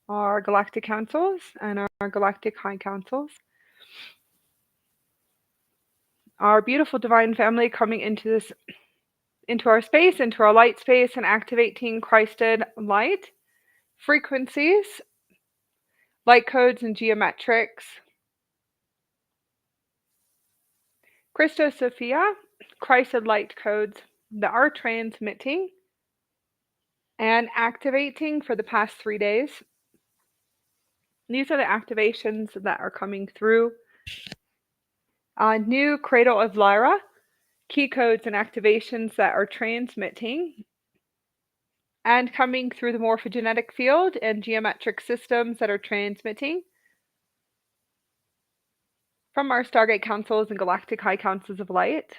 our galactic councils and our galactic high councils. Our beautiful divine family coming into our space, into our light space, and activating Christed light frequencies, light codes, and geometrics. Christos Sophia, Christed light codes that are transmitting and activating for the past 3 days. These are the activations that are coming through. New Cradle of Lyra, key codes and activations that are transmitting and coming through the morphogenetic field and geometric systems that are transmitting from our Stargate Councils and Galactic High Councils of Light.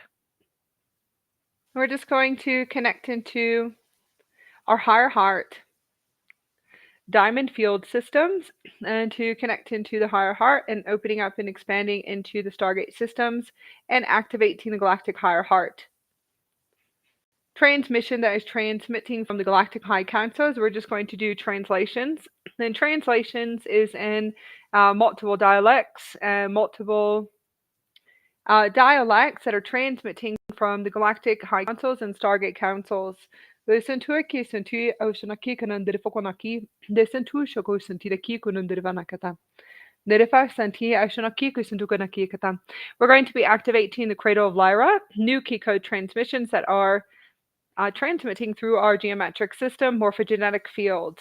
We're just going to connect into our higher heart diamond field systems and to connect into the higher heart and opening up and expanding into the Stargate systems and activating the Galactic higher heart transmission that is transmitting from the Galactic High Councils. We're just going to do translations. And translations is in multiple dialects and multiple dialects that are transmitting from the Galactic High Councils and Stargate Councils. Listen to it, listen to Oceanaki, Kanandri Fokonaki, listen to Shoko Santiraki, Kunundrivanakata. We're going to be activating the Cradle of Lyra, new key code transmissions that are transmitting through our geometric system, morphogenetic field,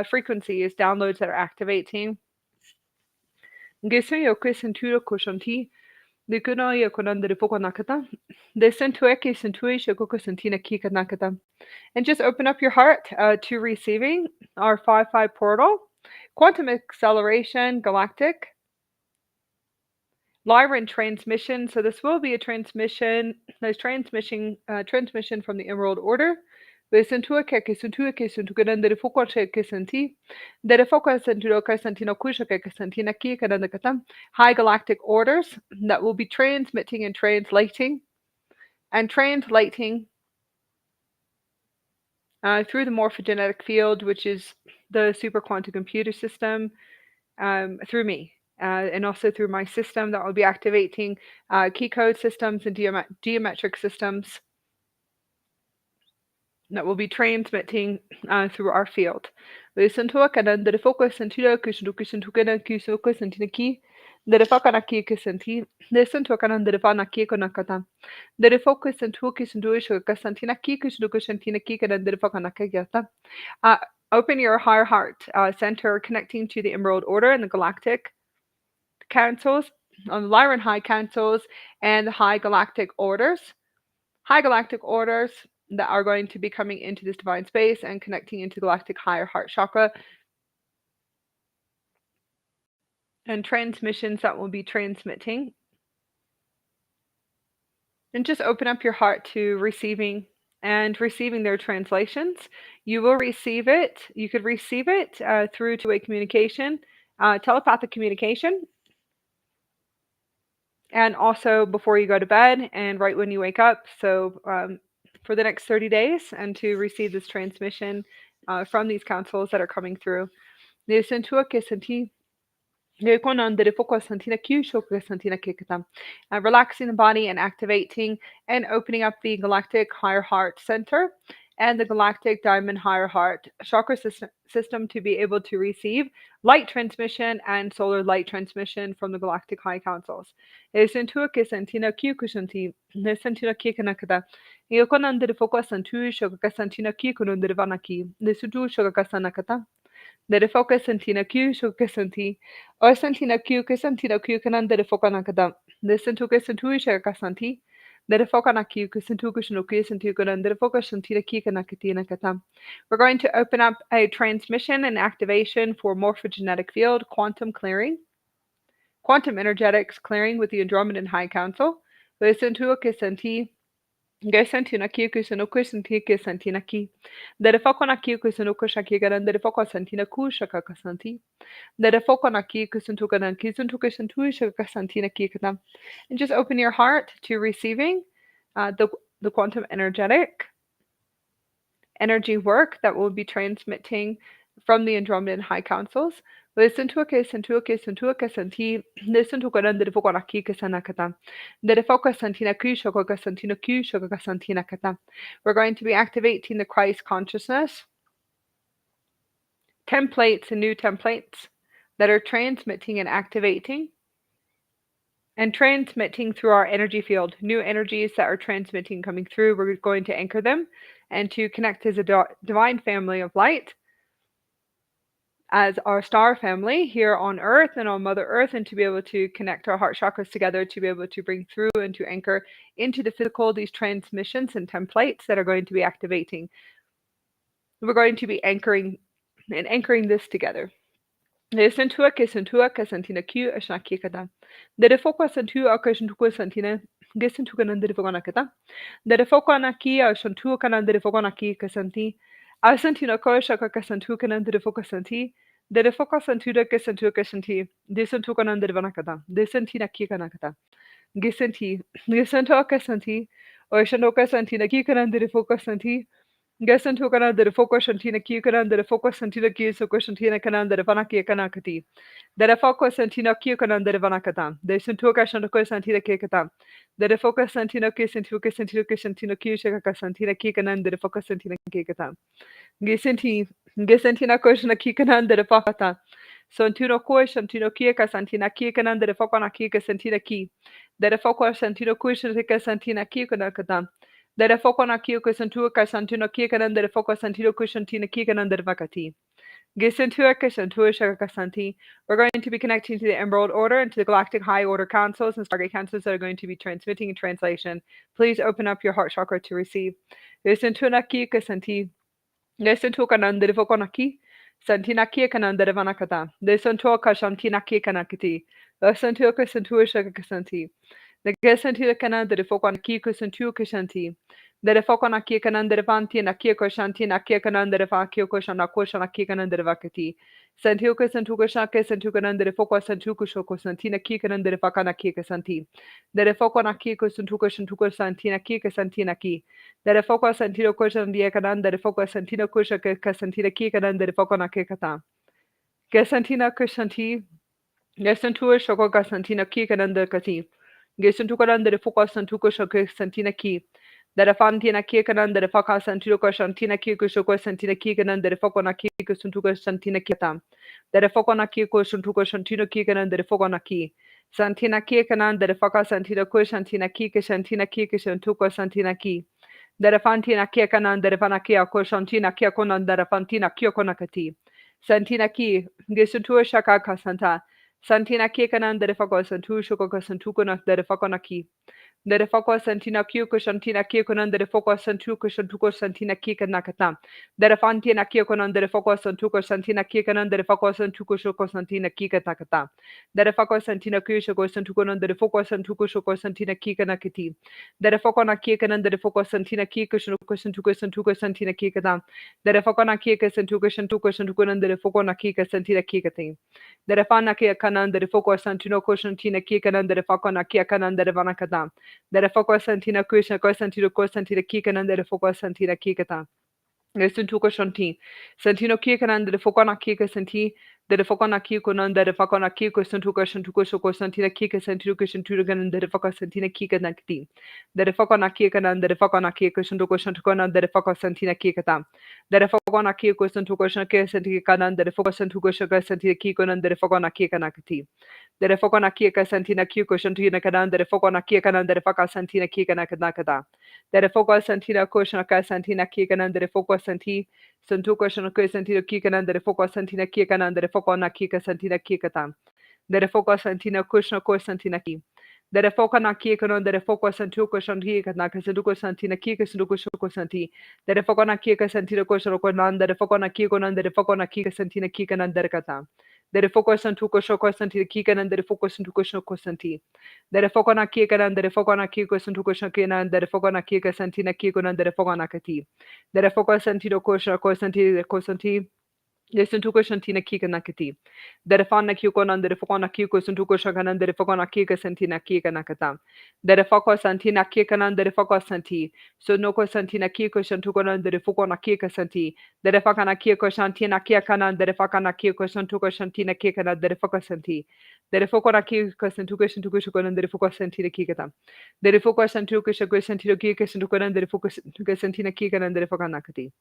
frequencies, downloads that are activating. And just open up your heart to receiving our 5-5 portal, quantum acceleration, galactic, Lyran transmission. So this will be a transmission from the Emerald Order. High galactic orders that will be transmitting and translating through the morphogenetic field, which is the super quantum computer system, through me. And also through my system that will be activating key code systems and geometric systems that will be transmitting through our field. Listen to the focus and to the Defakanaki Kisanti, listen to the Fanaki Konakata. The focus and Tukis and Duisha Kasantina Kikus Dukushantina Kika and the Defakanaka. Open your higher heart center, connecting to the Emerald Order and the Galactic Councils, on the Lyran High Councils, and the High Galactic Orders. High Galactic Orders that are going to be coming into this divine space and connecting into Galactic Higher Heart Chakra. And transmissions that will be transmitting. And just open up your heart to receiving their translations. You will receive it. You could receive it through two-way communication, telepathic communication, and also before you go to bed and right when you wake up. So for the next 30 days, and to receive this transmission from these councils that are coming through. Relaxing the body and activating and opening up the Galactic Higher Heart Center and the Galactic Diamond Higher Heart Chakra system to be able to receive light transmission and solar light transmission from the Galactic High Councils. Dere foka sentina Q shuka senti. O sentina Q kesentina Q canan dere foka nakadam. The sentuka sentu shaka santi. Dere foka na Q kesentuka shnuki sentu canan dere foka sentina Kika nakatina katam. We're going to open up a transmission and activation for morphogenetic field quantum clearing. Quantum energetics clearing with the Andromedan High Council. The sentuka senti. Gasantina Kiku Sanuku Santika Santinaki. The Fokona Kiku Sanuku Shakigan, the Foko Santina Kushaka Santi. The Fokona Kiku Santukan Kisantuka Santushaka Santina Kikata. And just open your heart to receiving the quantum energetic energy work that will be transmitting from the Andromedan High Councils. Listen to a kiss and to a kiss and to a kiss and tea. Listen to Garan de Fogonaki Kasanakata. The focus Santina Kushoko Santina Kushoko Santina Kata. We're going to be activating the Christ consciousness templates and new templates that are transmitting and activating and transmitting through our energy field. New energies that are transmitting coming through, we're going to anchor them and to connect as a divine family of light, as our star family here on Earth and on Mother Earth, and to be able to connect our heart chakras together, to be able to bring through and to anchor into the physical these transmissions and templates that are going to be activating. We're going to be anchoring this together. Sentua que sentua que sentina Q a shaki kada. De foco sentu a que sentu sentina gesentu kanan de foco nakata. De foco na ki a sentu kanan de foco na ki que senti. A sentina ko shaka que sentu kanan de foco senti. De foco sentu de que senti. De sentu kanan de vanakata. De sentina ki kanakata. Gesenti. Gesento que senti. O shano que sentina ki kanan de foco senti. Gesentu kanan de foco sentina ki kanan de foco sentina ki so sentina kanan de vanaki kanakati. Dere foco sentina ki kanan de vanakata. De sentu ka shano ko sentina ki kata. Dere foco sentina ki sentina ki shaka sentina ki kanan de foco sentina ki kata. Gesentina ko shana ki kanan de fakata. Santino ko santino ki ka sentina ki kanan de foco na ki ka sentina ki. Dere foco santino ko shaka sentina ki kanakata. Dere foco na ki ko sentu ka santino ki kanan de foco santino ko sentina ki kanan de vakati. We're going to be connecting to the Emerald Order and to the Galactic High Order Councils and Stargate Councils that are going to be transmitting in translation. Please open up your heart chakra to receive. Santinaki kanandere vanakata. De santo ka shantinaki kanakiti. The santo ka santua shakasanti. The gesanti kanan de fokanaki kusantu kushanti. The fokanaki kanan de vanti and akiko shanti nakia kanan de vakio koshanako shanaki kanan de vakati. Santuka santuka shaka santukanan de foka santuka shoko santina kikanan de vakanaki kasanti. The fokanaki kusantuka shantuka santina kika santina ki. The foka santino kushan de kanan de foka santino kushaka kasantina kikanan de fokanaki kata. Gesantina kushanti. Gesantua shoko kasantina kikanan de kati. Gesantukanan de foka santuka shaka santina ki. The fantina kikanan de foka santuka shantina kikushoko santina kikanan de fokanaki kusantuka santina kita. The fokanaki kusantuka shantina kikanan de fokanaki. Santina kikanan de foka santina kushantina kika shantina kika shantuka santina ki. The fantina kikanan de vanakia kushantina kiakonan de fantina kiokonakati. Santina ki. Gesantua shaka kasanta. Santina kikanan de foka santu shoko santukana de fokanaki. The foco santina kyuko shantina kikonan de foco santuko shantuko santina kikanakata. The fantina kikonan de foco santuko santina kikanan de foco santuko shoko santina kikatakata. The foco santina kyushoko santukonan de foco santuko shoko santina kikanakati. The foco na kikanan de foco santina kikushoko santuko santuko santina kikata. The foco na kika santuko shantukonan de foco na kika santina kikati. The fana kikanan de foco santino koshantina kikanan de foco na kikanan de vanakata. The foco santina kusha kosantino kosantina kikanan de foco santina kikata. Nesuntuko shanti. Santino kikanan de foco na kika santi. The foco na kikonan de foco na kiko santuko shantuko shoko santina kika santuko shantugan de foco santina kikanakti. The foco na kikanan de foco na kiko shantuko shantukonan de foco santina kikata. The foco na kiko santuko shanke santikanan de foco santuko shaka santina kikonan de foco na kikanakti. The foco na kika santina kiko shantina kanan de foco na kikanan de foco santina kikanakada. The foco santina koshanaka santina kikanan de foco santi. Santuko shanaka santina kikanan de foco santina kikanan de foco na kika santina kikatan. The foco santina kushnako santina ki. The foco na kikanon de foco santuko shantika nakasantuko santina kika santuko shoko santi. The foco na kika santina koshanoko nan de foco na kikonan de foco na kika santina kikanan de kata. The foco santuko shoko santina kikanan de foco santuko shoko santi. The foco na kikanan de foco na kiko santuko shakinan de foco na kika santina kikonan de foco na kati. The foco santino koshako santi kosanti. Listen to Shantina Kika Nakati. The Fana Kukon the Fokona Kuko Suntuko Shakanan the Fokona Kika Santina Kika Nakatam. The Foko Santina Kikanan the Foko Santi. So Noko Santina Kiko Shantukonan the Fokona Kika Santi. The Fakana Kiko Shantina Kiakanan the Fakana Kiko Shantuko Shantina Kikana the Foko Santi. The Fokona Kiko Santuko Shantuko Shukonan the Foko Santina Kikatam. The Foko Santuko Shako Santino Kika Santukonan the Foko Santina Kikanan the Fokanakati.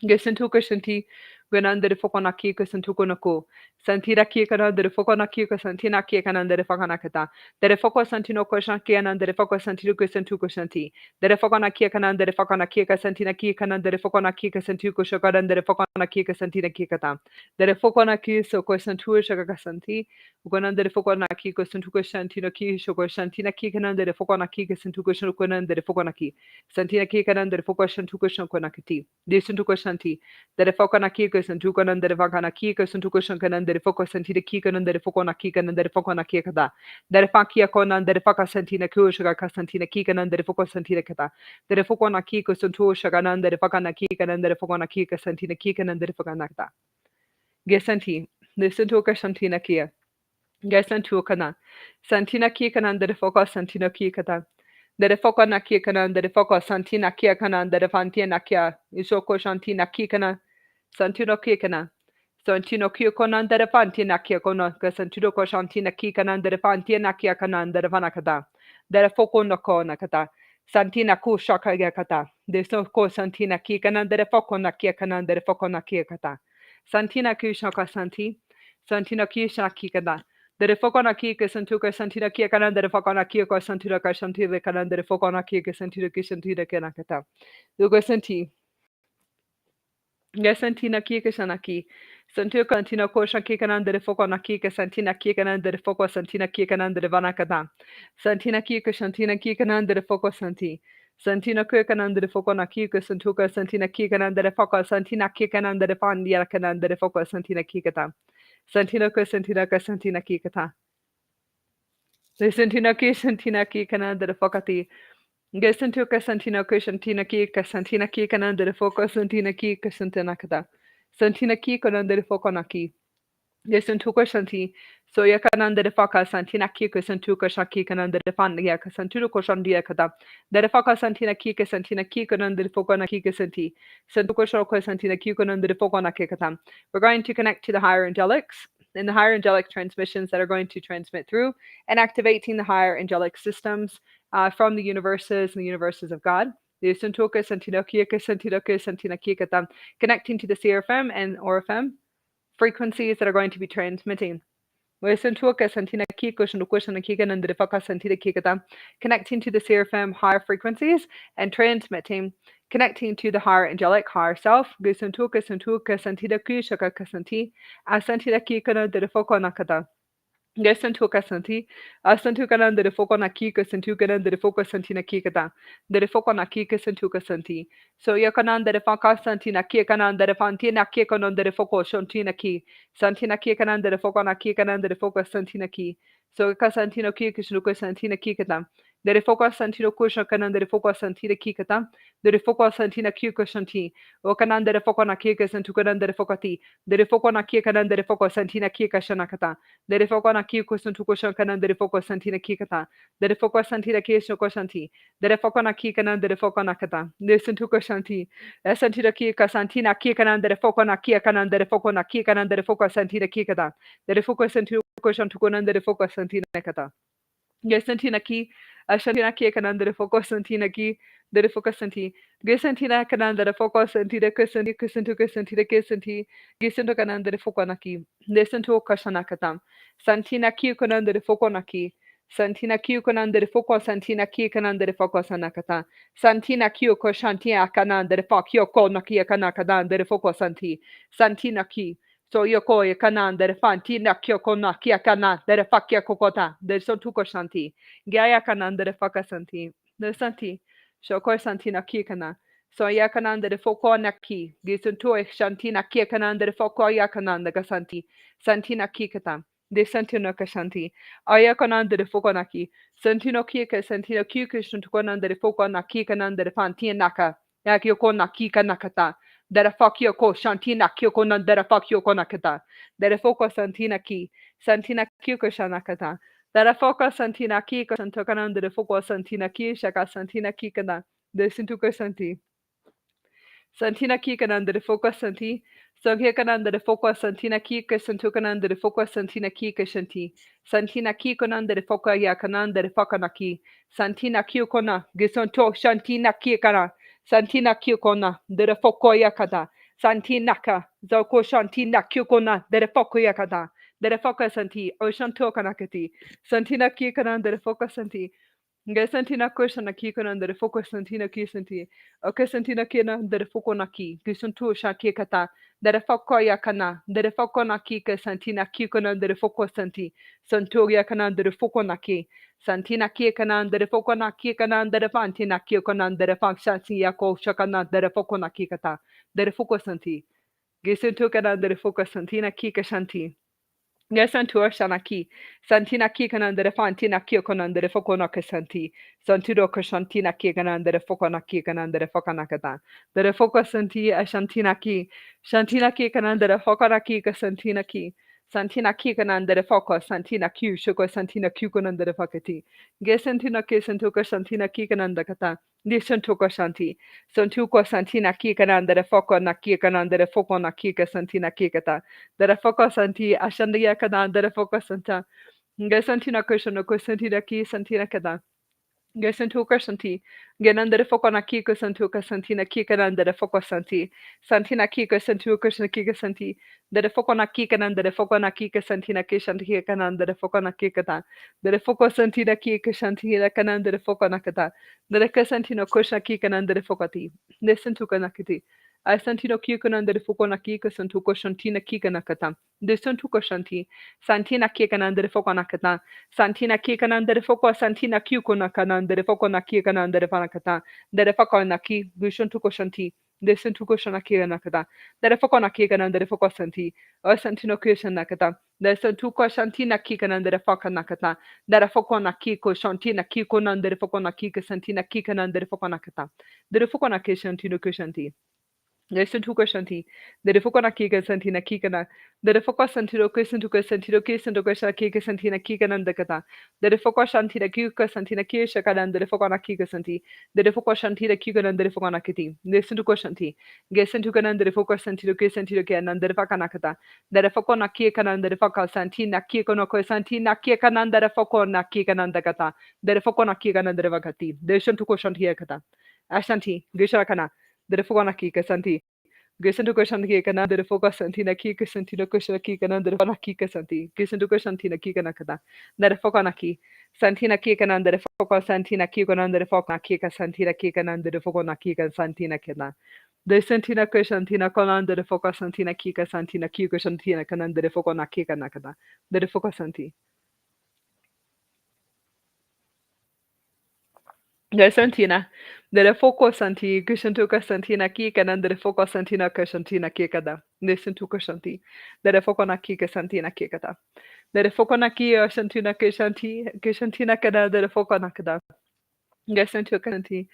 Gesentuka shanti ganandere fokonaki kasantukonako santira ki kanandere fokonaki kasantina ki kanandere fokonakata dere foko santino koshanki anandere foko santiru kasantuko shanti dere fokonaki kanandere fokonaki kasantina ki kanandere fokonaki kasantuko shokarandere fokonaki kasantina ki kata dere fokonaki soko santu shakasanti ganandere fokonaki kasantuko shantino ki shoko shantina ki kanandere fokonaki kasantuko shokanandere fokonaki santina ki kanandere foko shantuko shokonakati Disuntuko Shanti, the Fokana Kikas and Tukanan, the Vakana Kikas and Tukushankan, the Focus and Tikan and the Fokona Kikan and the Fokona Kikata, the Fakia Konan, the Faka Santina Kushaka Kasantina Kikan and the Focus Santina Kata, the Fokona Kikas and Tushakanan, the Fakana Kikan and the Fokona Kika Santina Kikan and the Fokanakta. Gesanti, the Suntuka Shantina Kia. Gesantukana, Santina Kikan and the Focus Santina Kikata. The foco na kikana, the foco santina kiakana, the fantina kia, isoko shantina kikana, santino kikana, santino kiokona, the fantina kiakona, santino shantina kikana, the fantina kiakana, the vanakata, the foco no kona kata, santina kushaka yakata, the soko santina kikana, the foco na kiakana, the foco na kiakata, santina kushaka santi, santina kishaka kikana. The Fokona Kika Santuka Santina Kiakanan, the Fokona Kiko Santura Shanti Kanan, the Fokona Kika Santura Kisantira Kanakata. Lugo Santi. Gasantina Kika Sanaki. Santuka Santina Kosha Kikanan, the Fokona Kika Santina Kikanan, the Foko Santina Kikanan, the Vanakata. Santina Kika Shantina Kikanan, the Foko Santi. Santina Kikanan, the Fokona Kika Santuka Santina Kikanan, the Foko Santina Kikanan, the Fandia Kanan, the Foko Santina Kikata. Santina Santina Kikata. Santina ki kananda de focati. Gesantu Santina Santina ki Santina ki kananda de foco Santina ki Santina kata. Santina ki kananda de foconaki. Gesantuka Santi. So yakananda de foca Santina ki Santuka Shaki kananda de fandia Santuko Shandia kata. The foca Santina ki Santina ki kananda de focona ki Santi. Santuko Shoko Santina ki kananda de focona kikata. We're going to connect to the higher angelics. In the higher angelic transmissions that are going to transmit through and activating the higher angelic systems from the universes of God. Connecting to the CRFM and ORFM frequencies that are going to be transmitting. Connecting to the CRFM higher frequencies and transmitting, connecting to the higher angelic higher self. Gesantu kasanti, asantu kanan de foco na kika santu kanan de foco santina kikata, de foco na kika santu kasanti. So yakanan de foca santina kikanan de fantina kikanon de foco shantina ki, santina kikanan de foco na kikanan de foco santina ki. So kasantino kikishnuka santina kikata, de foco santino kusha kanan de foco santina kikata, de foco santina kika shanti, o kanan de foco na kika santu kanan de focati, de foco na kikanan de foco santina kika shanakata. Dere foko na ki kusun tu kushan kanan dere foko santina kikata. Dere foko santina kisho koshanti. Dere foko na ki kanan dere foko na kata. Listen to koshanti. Santira ki kasantina ki kanan dere foko na ki kanan dere foko na ki kanan dere foko santina kikata. Dere foko santu kushan tu kanan dere foko santina kata. Gesantina ki, Ashantina ki kananda foko santina ki, de foca santi. Gesantina kananda foko santina kusanti kusantu kusantina kisanti, Gisanto kananda foko naki, Desanto kashanakatam. Santina ki kananda foko naki. Santina ki kananda foko santina ki kananda foko sanakata. Santina ki koshantia kananda fokyo ko naki kanakadan de foko santi. Santina ki. So yoko e kanan de fanti na kyoko na kia kanan de fakia kokota de so tuko shanti. Gaia kanan de faka santi. De santi. Shoko santi na ki kana. So ya kanan de foko na ki. Gisun tu e shanti na kia kanan de foko ya kanan de gasanti. Santi na ki kata. De santi no kashanti. Aya kanan de foko na ki. Santi no ki ka santi no ki ka shuntuko nan de foko na ki kanan de fanti naka. Ya kyoko na ki kanakata. Dere fakio ko shantina kyoko nan dere fakio konakata. Dere foko santina ki. Santina kyuko shanakata. Dere foko santina ki ko santokanan dere foko santina ki shaka santina ki kana. De sintuko santi. Santina ki kanan de focus santi. Soghe kanan de focus santina ki ka santu kanan de focus santina ki ka shanti. Santina ki kanan de foca ya kanan de focana ki. Santina ki kona gisonto shantina ki kana. Santina ki kona de foco ya kada. Santina ka zoko shantina ki kona de foco ya kada. De foca santi o shanto kanakati. Santina ki kanan de focus santi. Nga santina kushana ki kana de focus santina ki santi. Okay, santina kina dere foko na ki, gisuntu shaki kata, dere foko ya kana, dere foko na ki ke santina ki kana dere foko santi, santuria kana dere foko na ki, santina ki kana dere foko na ki kana dere fantina ki kana dere fansansi ya ko shakana dere foko na ki kata, dere foko santi, gisuntu kana dere foko santina ki ke shanti. Gesantur shanaki, santina ki kanandere fantina ki kanandere fokona kesanti, santiro kashantina ki kanandere fokona ki kanandere fokana kata, dere fokasanti ashantina ki, shantina ki kanandere fokana ki kasantina ki, santina ki kanandere foko santina ki shuko santina ki kanandere fakati, gesantina ki santuka santina ki kananda kata, disantuka shanti, santuka santina ki kanandere fokona ki kanandere fokona ki kasantina ki kata, dere focus anti ashandia kada dere focus anta gesantina kushana kusantina ki santina kada gesantu kusanti genandere focona ki kusantu kusantina ki kada dere focus anti santina ki kusantu kushana ki kusanti dere focona ki kada dere focona ki kusantina ki shanti kada dere focona ki kada dere focus antina ki kusantina kada dere focona kada dere kusantina kushana ki kada dere focati desantu kana kiti I santino kikana de focona kika santuko shantina kikana kata. De santuko shanti. Santina kikana de focona kata. Santina kikana de foco santina kikuna kanan de focona kikana de fanakata. De focona ki, bushantuko shanti. De santuko shanakina kata. De focona kikana de foco santi. O santino kishana kata. De santuko shantina kikana de focana kata. De focona kiko shantina kikuna de focona kika santina kikana de focona kata. De focona kishantino kushanti. Listen to Shanti. The Fokona Kika Santina Kikana. The Foka Santiro Kisantuka Santiro Kisantuka Kika Santina Kikan and the Kata. The Foka Shantina Kika Santina Kishaka and the Fokona Kika Santi. The Foka Shantina Kikan and the Fokona Kiti. Listen to Shanti. Gesantukan and the Foka Santiro Kisantirokan and the Fakanakata. The Fokona Kikan and the Foka Santina Kikonoko Santina Kikan and the Fokona Kikan and the Kata. The Fokona Kikan and the Vakati. The Shantuko Shantiakata. Ashanti, Gishakana. The Fokona Kika Santi. Gisan to Shanti kana de focus santina kika santino kushana kika nan de fana kika santi. Gisan to Shantina kika nakata. The Fokanaki. Santina kika nan de focus santina kika nan de focana kika santina kika nan de focona kika santina kena. The Santina Kushantina Conan de focus santina kika santina kika santina kanan de focona kika nakata. The focus santi. The Santina. The focus santi, Kushantuka santina kika and the focus santina kushantina kikada. Listen to Kushanti. The focona kika santina kikata. The focona kia santina kishantina kada the focona kada. Gasantu kanti.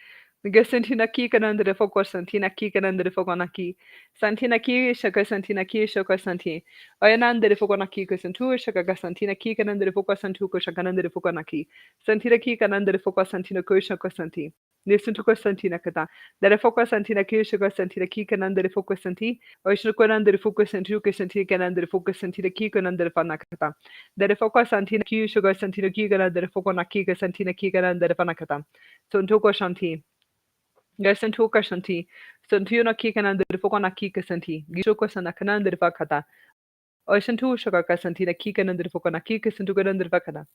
Gasantina ki kanan the focus santina ki kanan the focona ki. Santina ki shaka santina ki shaka santi. Ayanan the focona ki kusantu shaka santina ki kanan the focus santu kushakan the focona ki. Santina ki kanan the focus santina kushaka santi. Listen to Santina Kata. The focus Santina Kishaka Santina Kikan under the focus Santi, or Shukan under the focus and Tuka Santikan under the focus Santina Kikan under the Fanakata. The focus Santina Kishaka Santina Kikan under the Focona Kika Santina Kikan under the Fanakata. Sontuko Shanti. Gasantuka Shanti. Santuna Kikan under the Focona Kika Santi. Gishuko Sanakan under the Fakata. Or Shantu Shaka Santina Kikan under the Focona Kika Santukan under the Fakata.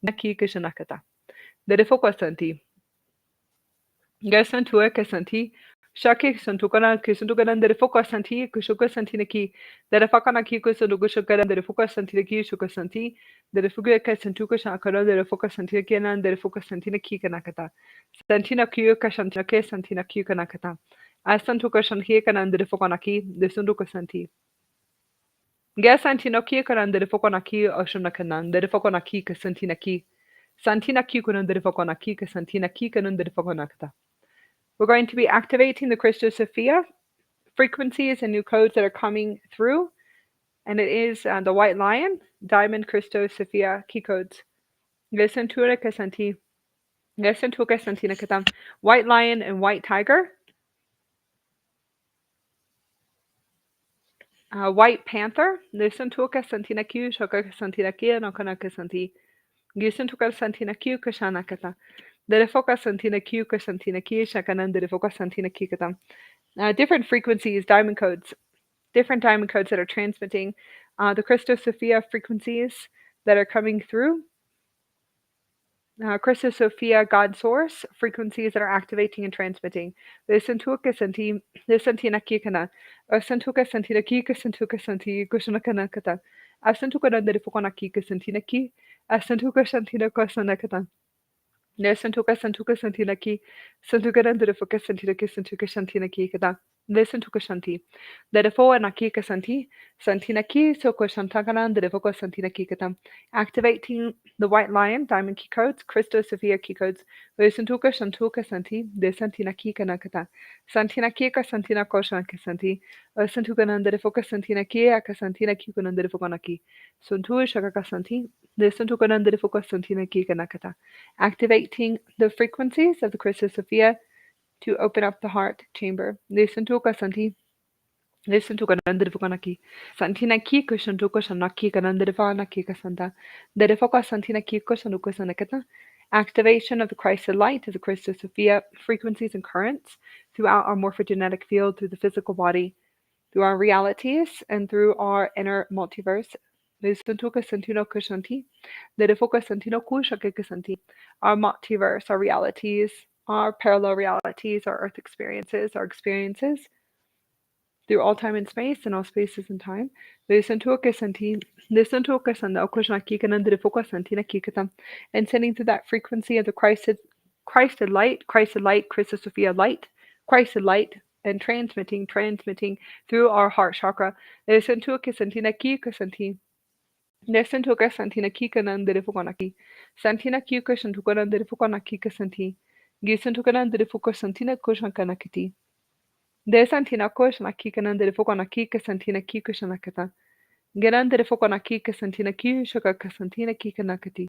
Nakika Shanakata. The focus Santi. Gasantu Kasanti, Shaki Santukana, Kisantukan, the Focus Santi, Kushuka Santinaki, the Fakana Kikus and Gushukan, the Focus Santiki, Shukasanti, the Fuga Kasantuka Shankara, the Focus Santikan, the Focus Santinaki Kanakata, Santina Kyuka Shantake, Santina Kyukanakata, Asantuka Shankikan and the Fokanaki, the Sunduka Santi. Gasantino Kikan and the Fokanaki, Oshunakanan, the Fokanaki, Santinaki, Santina Kikun and the Fokanaki, Santina Kikan and the Fokanakata. We're going to be activating the Crystal Sophia frequencies and new codes that are coming through. And it is the White Lion, Diamond, Crystal, Sophia, key codes. Listen to it, Kasanti. Listen to Kasantina Katam. White Lion and White Tiger. White Panther. Listen to Kasantina Q, Shoka Kasantina Kia, Nokana Kasanti. Listen to Kasantina Q, Kashana Kata. Derefoka Santina Q, Kasantina Ki, Shakanan, Derefoka Santina Kikatam. Different frequencies, diamond codes. Different diamond codes that are transmitting the Christos Sophia frequencies that are coming through. Christos Sophia God Source frequencies that are activating and transmitting. Lisantuka Santi, Lisantina Kikana, Santuka Santina Kika Santuka Santi, Kushanakana Kata, Asantuka Nandifokona Kika Santina Ki, Asantuka Santina Kosanakata. Nesantuka Santuka Santina Ki, Santuka Nandifoka Santina Ki, Santuka Santina Kikata. Listen to Kashanti. Therefore, Nakika Santi, Santina Ki, Soko Shantaganan, the Devoka Santina Kikatam. Activating the White Lion, Diamond Key Codes, Crystal Sophia Key Codes, Santuka Shantuka Santi, De Santina Kika Nakata, Santina Kika Santina Koshanka Santi, Santukanan, the Devoka Santina Kia, Kasantina Kikunan, the Devokanaki, Suntu Shakaka Santi, the Santukanan, the Devoka Santina Kika Nakata. Activating the frequencies of the Crystal Sophia to open up the heart chamber. Listen to Kasanti. Listen to Kanandrifukanaki. Santina Kiko Shantuko Shanaki Kanandrivanaki Kasanta. The Defoka Santina Kiko Shanuka Sanakata. Activation of the Christed light of the Christus Sophia frequencies and currents throughout our morphogenetic field, through the physical body, through our realities, and through our inner multiverse. Listen to Kasantino Kushanti. The Defoka Santino Kushakasanti. Our multiverse, our realities, our parallel realities, our earth experiences, our experiences through all time and space and all spaces and time. Listen to Okasanti, listen to Okasanda, Okoshnaki Focus Santina Kikatam, and sending to that frequency of the Christed light, Christus Sophia light, Christed light, and transmitting through our heart chakra. Listen to Okasantina Kikasanti. Listen to Okasantina Kikanandrifukanaki. Santina Kikashantukanandrifukanaki Kasanti. Gisen to Kanandrifukasantina Kushankanakiti. De Santina Koshana Kikananda Fokona Kika Santina Kikushanakata. Geranda Fokona Kika Santina Kishaka Santina Kikanakati.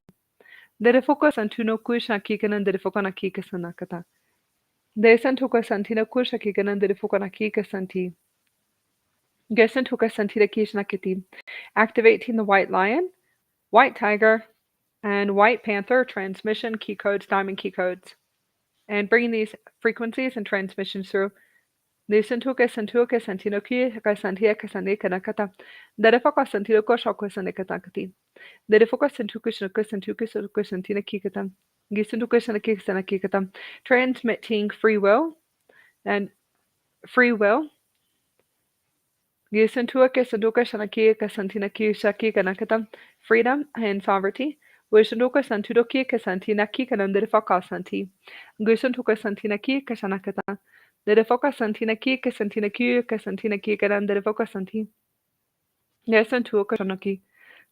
De Focus Santuno Kusha Kikananda Fokona Kika Sanakata. De Santuka Santina Kusha Kikananda Fokona Kika Santi. Gesantuka Santina Kishnakati. Activating the White Lion, White Tiger, and White Panther transmission key codes, diamond key codes. And bringing these frequencies and transmissions through. Lisantuka Santuka Santinoki Kasantia Kasane Kanakata. Derefoka Santiloko Shoko Sanekatakati. Derefoka Santuka Shanuka Santuka Suka Santina Kikatam. Gisantuka Sanaki Sanakikatam. Transmitting free will and free will. Gisantuka Santuka Shanaki Kasantina Kishaki Kanakatam. Freedom and sovereignty. Wishantuka Santudoki Kasantina Kikananderefoka Santi. Gisantuka Santina Ki Kashanakata. Derefoka Santina Ki Kasantina Ki Kasantina Ki Karan Derefoka Santi. Nesantuka Shanaki.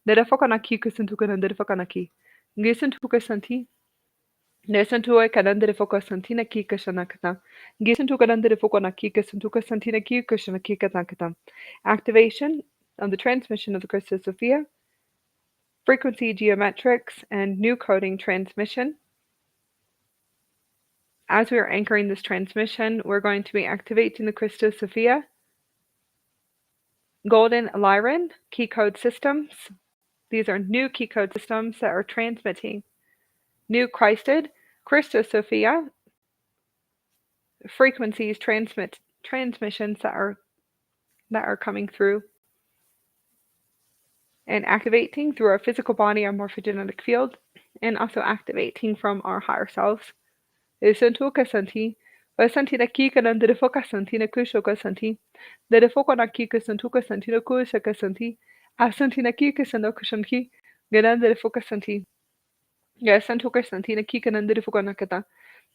Derefoka Naki Kasantuka and Derefoka Naki. Gisantuka Santi. Nesantua Karan Derefoka Santina Ki Kashanakata. Gisantuka and Derefoka Naki Kasantuka Santina Ki Kashanaki Katakata. Activation of the transmission of the Christus Sophia. Frequency geometrics and new coding transmission. As we are anchoring this transmission, we're going to be activating the Christus Sophia, Golden Lyran key code systems. These are new key code systems that are transmitting new Christed, Christus Sophia frequencies, transmissions that are coming through and activating through our physical body, our morphogenetic field, and also activating from our higher selves. Santuka Santi, Santi na Kika and the Foka Santi na Kushoka Santi, the Foka na Kika Santuka Santi na Kushaka Santi, Asanti na Kika Sanoka Shanki, Gananda de Foka Santi. Yes, Santuka Santi na Kika and the Foka Nakata.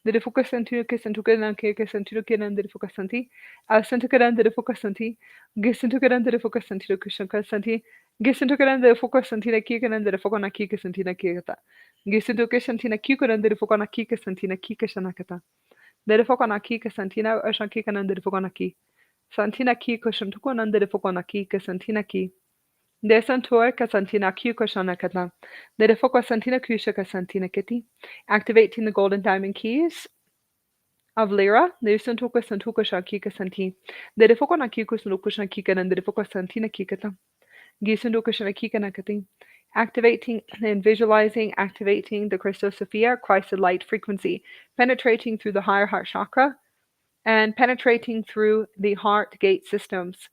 The Foka Santuka Santuka and Kika Santuka and the Foka Santi, Asantuka and the Foka Santi, Gisantuka and the Foka Santi Kushaka Santi, Gisantuka and the Foka Santi na Kika and the Foka na Kika Santi na Kikata. Gisantuka Santi na Kika and the Foka na Kika Santi na Kika Shanakata. Derefoka na Kika Santina, Oshankika and Derefoka na Ki. Santina ki kushantuko nandere fokonaki kasantina ki. Desantor kasantina ki kushanakata. Dere foko santina kusha kasantina kiti. Activating the golden diamond keys of Lyra. Desantuka santuka shaki kasanti. Dere foko naki kusanuka shaki kanan dere foko santina kikata. Gisanduka shanaki kanakati. Activating and visualizing, activating the Christos Sophia, Christ of light frequency, penetrating through the higher heart chakra and penetrating through the heart gate systems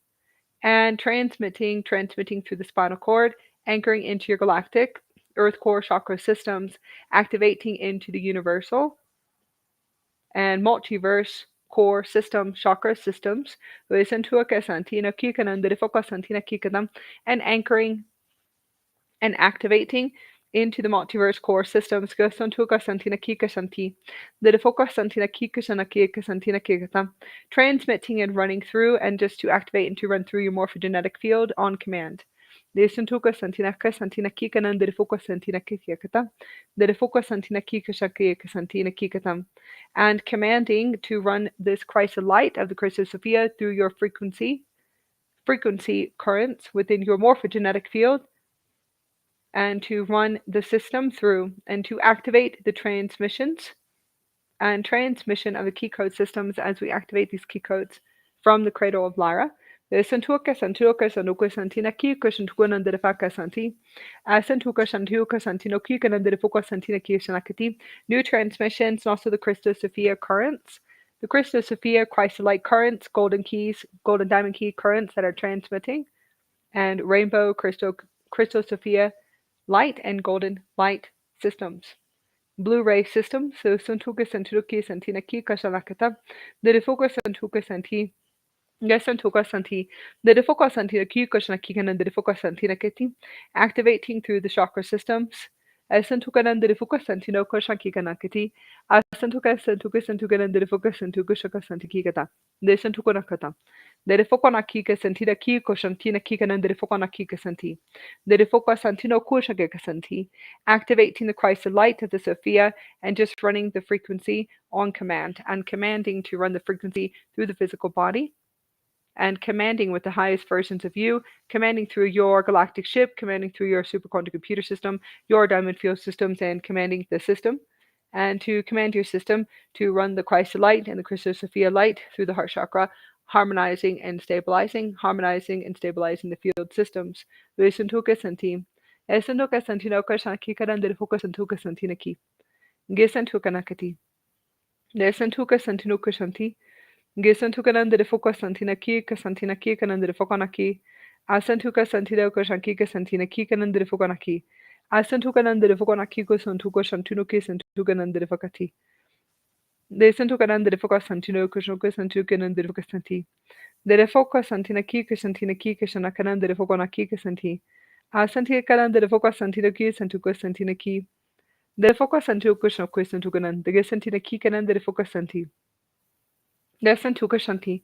and transmitting through the spinal cord, anchoring into your galactic earth core chakra systems, activating into the universal and multiverse core system chakra systems, and anchoring and activating into the multiverse core systems. Transmitting and running through, and just to activate and to run through your morphogenetic field on command. And commanding to run this Christ light of the Christos Sophia through your frequency currents within your morphogenetic field, and to run the system through and to activate the transmissions and transmission of the key code systems as we activate these key codes from the cradle of Lyra. Santuka Santuka Sanuka Santina Kika Santukan under the Faka Santi. Santuka Santuka Santino Kika under the Fuka Santina Kishanakati. New transmissions and also the Christos Sophia currents. The Christos Sophia Christ light currents, golden keys, golden diamond key currents that are transmitting, and rainbow Christos Sophia light and golden light systems. Blu-ray system, so Santuka Santuki Santinaki Kashalakata, the Defoka Santuka Santi, Gasantuka Santi, the Defoka Santinaki Kashakikan and the Defoka Santinaketi, activating through the chakra systems. Santukan and the Defoka Santino Kashakikanakati, Santuka Santuka Santukan and the Defoka Santuka Shaka Santikikata, the Santukanakata. Derefokona kika sentida kiko shantina kika and derefokona kika senti. Derefoka santino kushageka senti. Activating the Christ light of the Sophia and just running the frequency on command and commanding to run the frequency through the physical body and commanding with the highest versions of you, commanding through your galactic ship, commanding through your superquantum computer system, your diamond field systems, and commanding the system. And to command your system to run the Christ light and the Christos Sophia light through the heart chakra, harmonizing and stabilizing the field systems. Luisantuka Santi. Esantuka Santinoka Shankikaran de Fuka Santuka Santinaki. Gisantuka Nakati. Desantuka Santinuka Shanti. Gisantuka de Fuka Santinaki, Kasantinaki, Kanan de Fokanaki. Asantuka Santidoka Shankika Santinaki, Kanan de Fokanaki. Asantukanan de Fokanaki, Santuka Shantunuki, Santukanan de Fakati. Desantukanan de Foka Santino, Kushoka Santukanan de Fokasanti. De Foka Santinaki, Kasantinaki, Kashanakanan de Fokanaki, Kasanti. Asantikanan de Foka Santinaki, Santuka Santinaki. De Foka Santuka Shantuka Santukanan, the Gasantinaki Kanan de Foka Santi. Desantuka Shanti.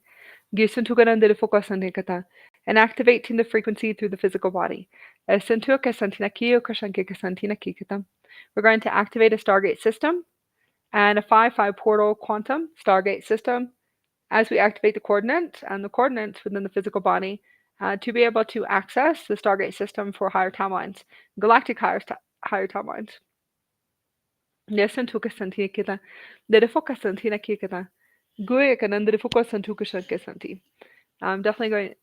Gisantukanandere fokasanekata, and activating the frequency through the physical body. Esentuka santinaki okashankeka santinakikata. We're going to activate a Stargate system and a 5-5 portal quantum Stargate system as we activate the coordinates within the physical body to be able to access the Stargate system for higher timelines, galactic higher timelines. Desantuka santinakita. Dere fokasantinakikata. Guyakanandere fokasantuka shankesanti. I'm definitely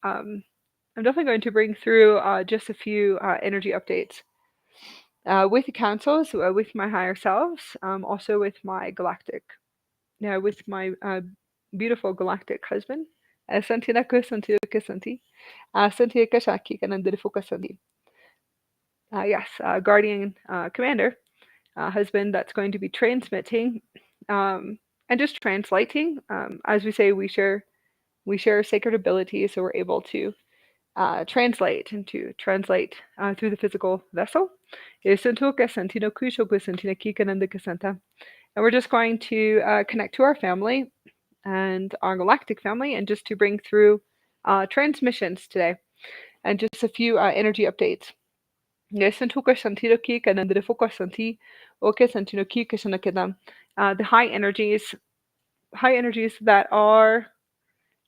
going to bring through just a few energy updates with the councils, with my higher selves, also with my galactic, with my beautiful galactic husband, Santinaka Santika Santi, Santika Shaki Kanandirifuka Santi. Yes, guardian commander, husband that's going to be transmitting and just translating. As we say, we share sacred abilities, so we're able to translate through the physical vessel. And we're just going to connect to our family and our galactic family and just to bring through transmissions today and just a few energy updates. The high energies that are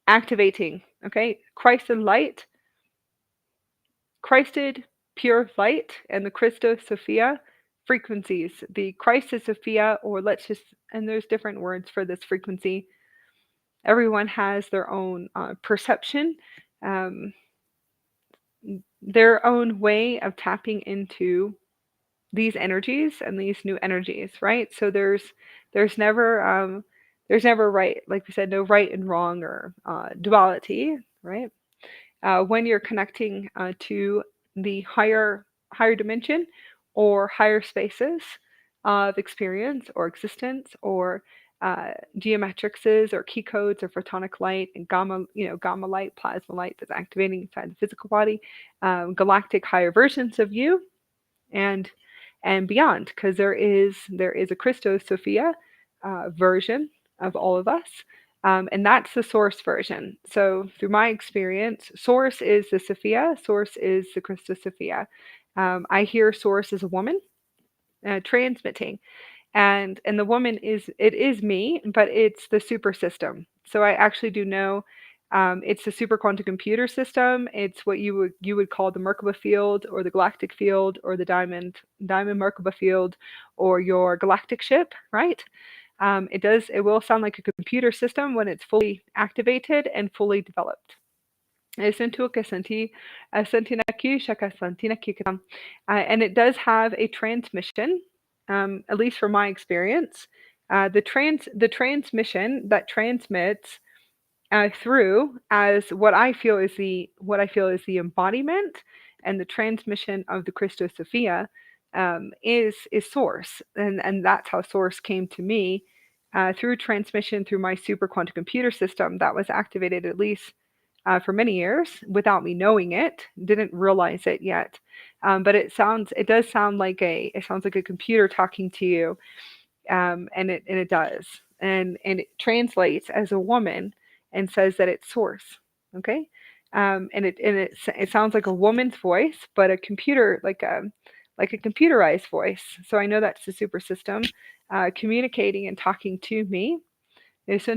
activating Okay, Christed light, Christed pure light, and the Christos Sophia frequencies. The Christus Sophia, or let's just, and there's different words for this frequency. Everyone has their own perception, um, their own way of tapping into these energies and these new energies, right? So there's never there's never right, like we said, no right and wrong or duality, right? When you're connecting to the higher dimension or higher spaces of experience or existence or geometrics or key codes or photonic light and gamma, gamma light, plasma light that's activating inside the physical body, galactic higher versions of you, and beyond, because there is a Christos Sophia version of all of us, and that's the source version. So through my experience, source is the Sophia, source is the Christos Sophia. I hear source as a woman transmitting, and the woman is me, but it's the super system. So I actually do know it's the super quantum computer system. It's what you would call the Merkaba field or the galactic field or the diamond Merkaba field or your galactic ship, right? It will sound like a computer system when it's fully activated and fully developed. And it does have a transmission, at least from my experience. The transmission that transmits through as what I feel is the embodiment and the transmission of the Christos Sophia, is source, and that's how source came to me, through transmission through my super quantum computer system that was activated at least for many years without me knowing it. Didn't realize it yet, but it sounds like a computer talking to you, and it does, and it translates as a woman and says that it's source. Okay, and it sounds like a woman's voice, but a computer, like a computerized voice. So I know that's the super system communicating and talking to me. So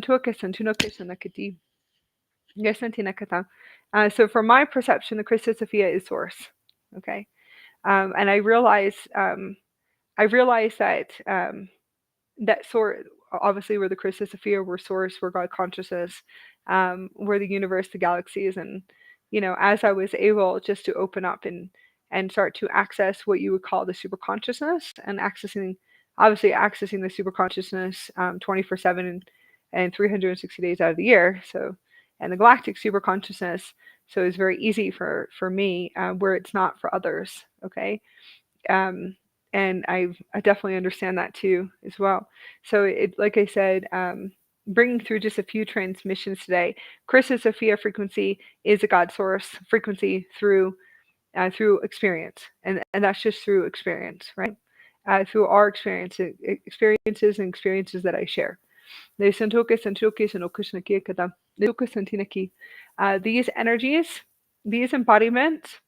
from my perception, the Christos Sophia is source. Okay, and I realize that source, obviously, we're the Christos Sophia, we're source, we're God consciousness, we're the universe, the galaxies, and as I was able just to open up and start to access what you would call the super consciousness, and accessing the super consciousness 24/7 and 360 days out of the year. So, and the galactic super consciousness. So it's very easy for me, where it's not for others. Okay, um, and I definitely understand that too as well. So like I said, bringing through just a few transmissions today. Chris's Sophia frequency is a God source frequency through experience, and that's just through experience, right? Through our experiences and experiences that I share. These energies, these embodiments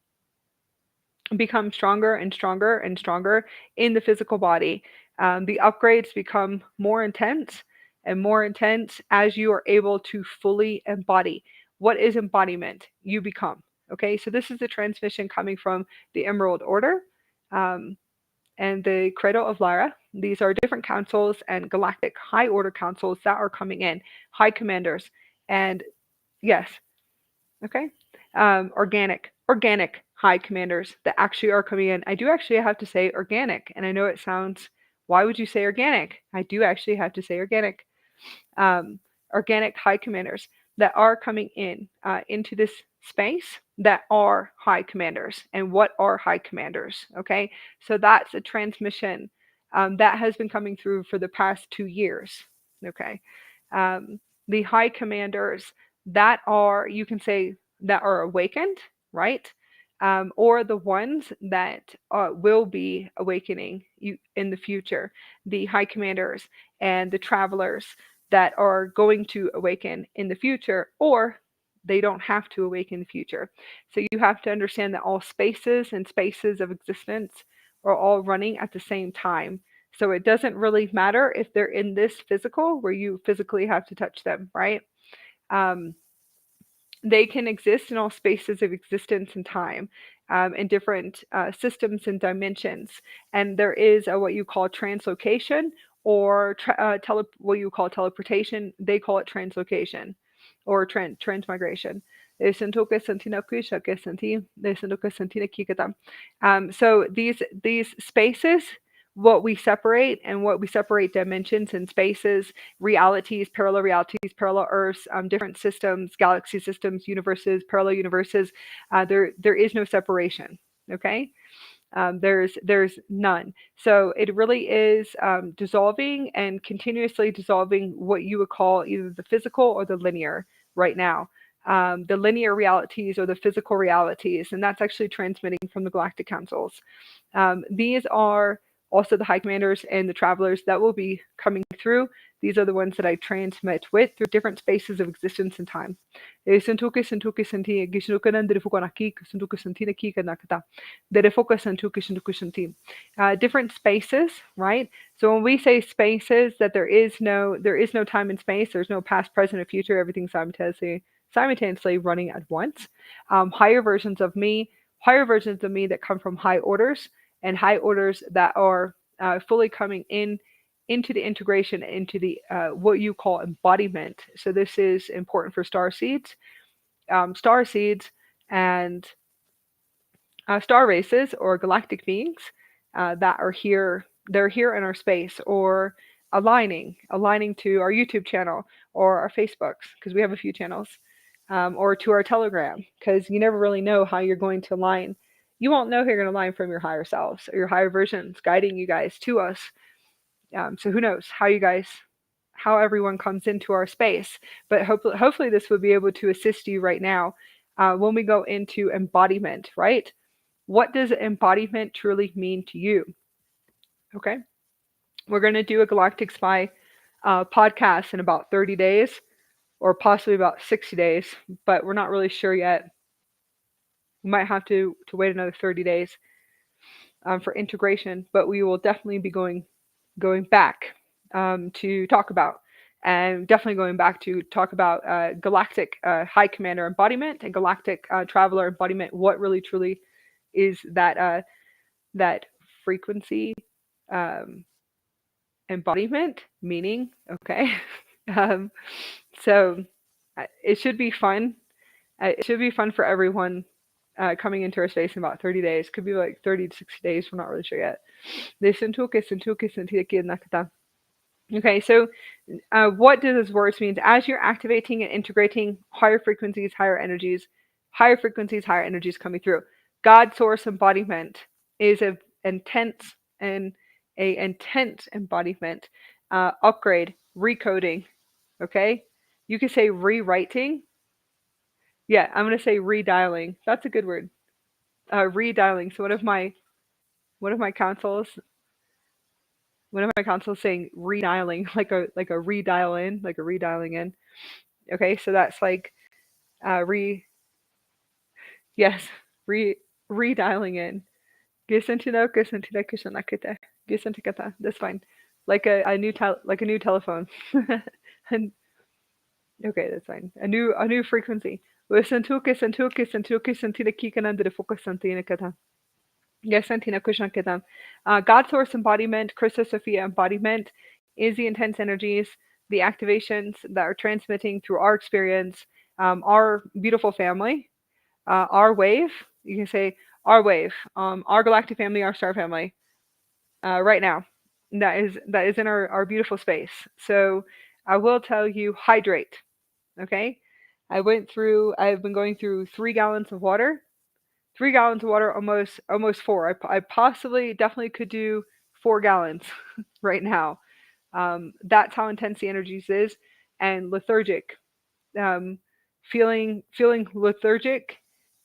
become stronger and stronger and stronger in the physical body. The upgrades become more intense and more intense as you are able to fully embody. What is embodiment? You become. Okay, so this is the transmission coming from the Emerald Order, um, and the Cradle of Lyra. These are different councils and galactic high order councils that are coming in, high commanders. And yes, okay. Organic high commanders that actually are coming in. I do actually have to say organic, and I know it sounds, why would you say organic? I do actually have to say organic. Um, Organic high commanders that are coming in into this space that are high commanders. And what are high commanders? Okay, so that's a transmission that has been coming through for the past 2 years. Okay, um, the high commanders that are, you can say, that are awakened, right? Or the ones that will be awakening you in the future, the high commanders and the travelers that are going to awaken in the future, or they don't have to awaken in the future. So you have to understand that all spaces and spaces of existence are all running at the same time. So it doesn't really matter if they're in this physical where you physically have to touch them, right? Um, they can exist in all spaces of existence and time, in different systems and dimensions. And there is what you call translocation, or what you call teleportation. They call it translocation, or transmigration. So these spaces, what we separate dimensions and spaces, realities, parallel Earths, different systems, galaxy systems, universes, parallel universes. There is no separation. Okay, there's none. So it really is dissolving and continuously dissolving what you would call either the physical or the linear right now. The linear realities or the physical realities, and that's actually transmitting from the galactic councils. These are also the high commanders and the travelers that will be coming through. These are the ones that I transmit with through different spaces of existence and time. Different spaces, right? So when we say spaces, that there is no time and space. There's no past, present, or future. Everything's simultaneously running at once. Higher versions of me that come from high orders, and high orders that are fully coming into the integration, into the what you call embodiment. So this is important for star seeds, and star races or galactic beings that are here. They're here in our space, or aligning to our YouTube channel or our Facebooks, because we have a few channels, or to our Telegram, because you never really know how you're going to align. You won't know who you're going to align from your higher selves or your higher versions guiding you guys to us. So who knows how everyone comes into our space. But hopefully this will be able to assist you right now when we go into embodiment, right? What does embodiment truly mean to you? Okay. We're going to do a Galactic Spy podcast in about 30 days, or possibly about 60 days, but we're not really sure yet. We might have to wait another 30 days for integration, but we will definitely be going back to talk about, and definitely going back to talk about galactic high commander embodiment and galactic traveler embodiment. What really truly is that frequency um, embodiment meaning? Okay. um, so it should be fun. It should be fun for everyone coming into our space in about 30 days. Could be like 30 to 60 days. We're not really sure yet. Okay, so what do those words mean? As you're activating and integrating higher frequencies, higher frequencies, higher energies coming through. God source embodiment is intense and a intense embodiment. Upgrade, recoding. Okay, you could say rewriting. Yeah, I'm gonna say redialing. That's a good word. Redialing. So one of my councils saying redialing, like a redial in, like a redialing in. Okay, so that's like yes, re redialing in. That's fine. Like a new telephone. And okay, that's fine. A new frequency. Yes, Santina Kushankitam. God Source embodiment, Christos Sophia embodiment is the intense energies, the activations that are transmitting through our experience, our beautiful family, our wave. You can say our wave, our galactic family, our star family, right now. That is in our beautiful space. So I will tell you, hydrate. Okay, I've been going through 3 gallons of water. 3 gallons of water, almost four. I possibly definitely could do 4 gallons right now. That's how intense the energies is, and lethargic. Um, feeling lethargic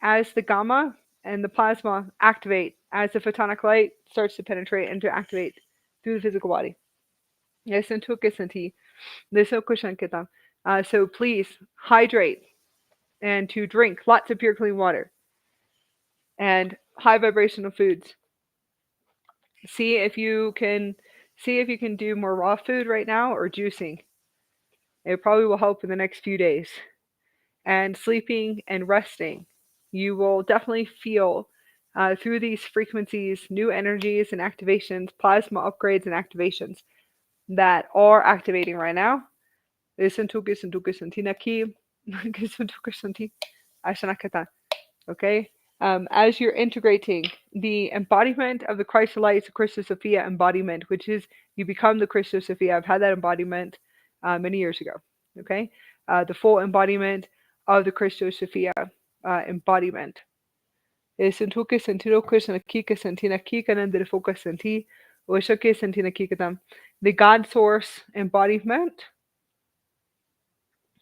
as the gamma and the plasma activate, as the photonic light starts to penetrate and to activate through the physical body. Yes, and so please hydrate, and to drink lots of pure clean water and high vibrational foods. See if you can do more raw food right now, or juicing. It probably will help in the next few days. and sleeping and resting, you will definitely feel through these frequencies new energies and activations, plasma upgrades and activations that are activating right now. Okay? As you're integrating the embodiment of the Christ-light Christos Sophia embodiment, which is you become the Christos Sophia. I've had that embodiment many years ago. Okay? The full embodiment of the Christos Sophia embodiment. Sentuke sentiroke senakika sentina kika nandifoka senti oshoke sentina kikatam. The God source embodiment,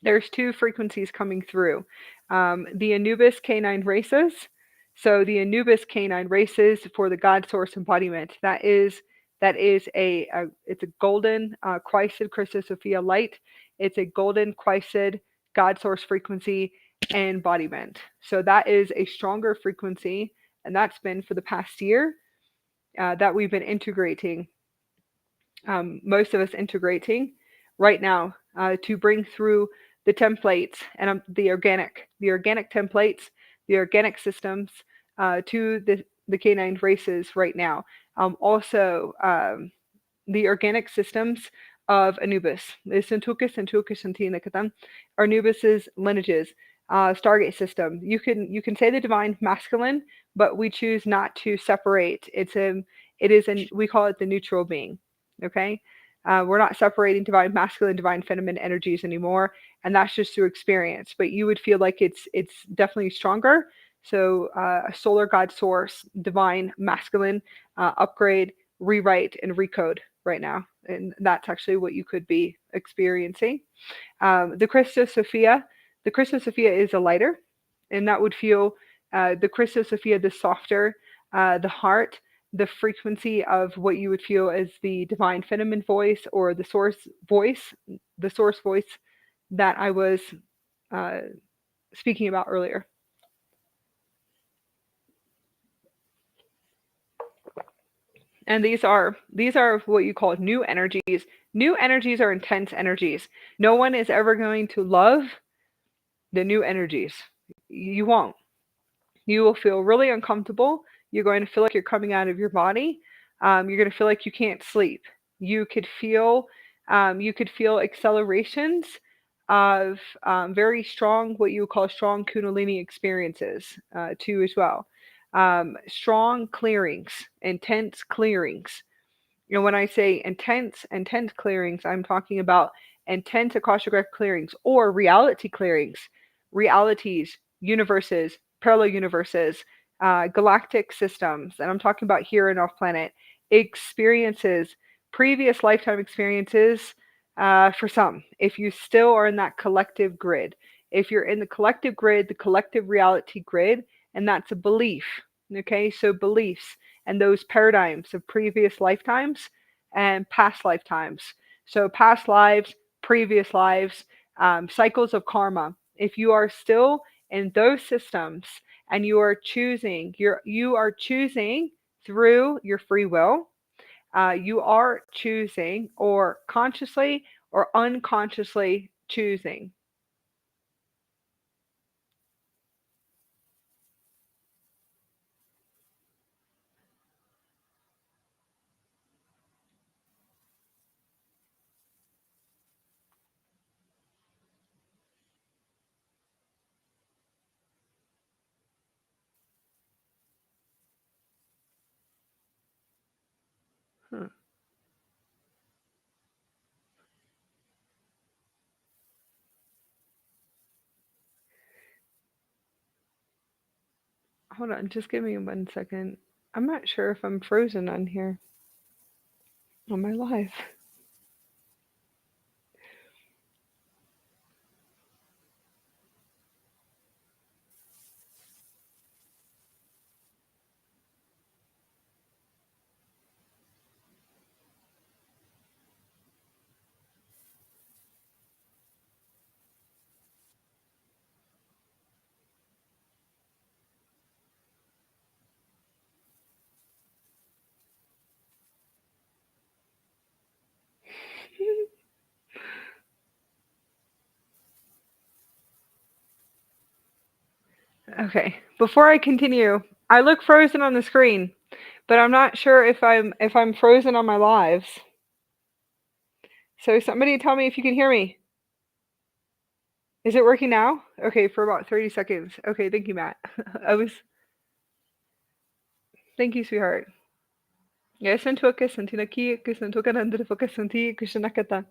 there's two frequencies coming through. The Anubis canine races. So the Anubis canine races for the God source embodiment. That is it's a golden Christed Christos Sophia light. It's a golden Christed God source frequency embodiment. So that is a stronger frequency, and that's been for the past year that we've been integrating. Most of us integrating right now to bring through the templates and the organic templates, the organic systems to the canine races right now. The organic systems of Anubis, the Centucus, Santina, Anubis's lineages, Stargate system. You can say the divine masculine, but we choose not to separate. We call it the neutral being. Okay, we're not separating divine masculine, divine feminine energies anymore, and that's just through experience. But you would feel like it's definitely stronger. So a solar god source, divine masculine, upgrade, rewrite, and recode right now, and that's actually what you could be experiencing. The Christos Sophia, is a lighter, and that would feel the Christos Sophia, the softer, the heart, the frequency of what you would feel as the divine feminine voice or the source voice that I was uh, speaking about earlier. And these are what you call new energies. New energies are intense energies. No one is ever going to love the new energies. You won't. You will feel really uncomfortable. You're going to feel like you're coming out of your body. You're going to feel like you can't sleep. You could feel accelerations of very strong, what you would call strong Kundalini experiences too as well. Strong clearings, intense clearings. When I say intense clearings, I'm talking about intense Akashic clearings or reality clearings, realities, universes, parallel universes, galactic systems, and I'm talking about here and off planet experiences, previous lifetime experiences. For some, if you still are in that collective grid, if you're in the collective grid, the collective reality grid, and that's a belief. Okay, so beliefs and those paradigms of previous lifetimes and past lifetimes. So past lives, previous lives, cycles of karma. If you are still in those systems and you are choosing through your free will. You are choosing, or consciously or unconsciously choosing. Hmm. Hold on, just give me 1 second. I'm not sure if I'm frozen on here on my live. Okay. Before I continue, I look frozen on the screen, but I'm not sure if I'm frozen on my lives. So somebody tell me if you can hear me. Is it working now? Okay, for about 30 seconds. Okay, thank you, Matt. Thank you, sweetheart. Yes, and took us and Tinaki, and took and focus and Kushanakata.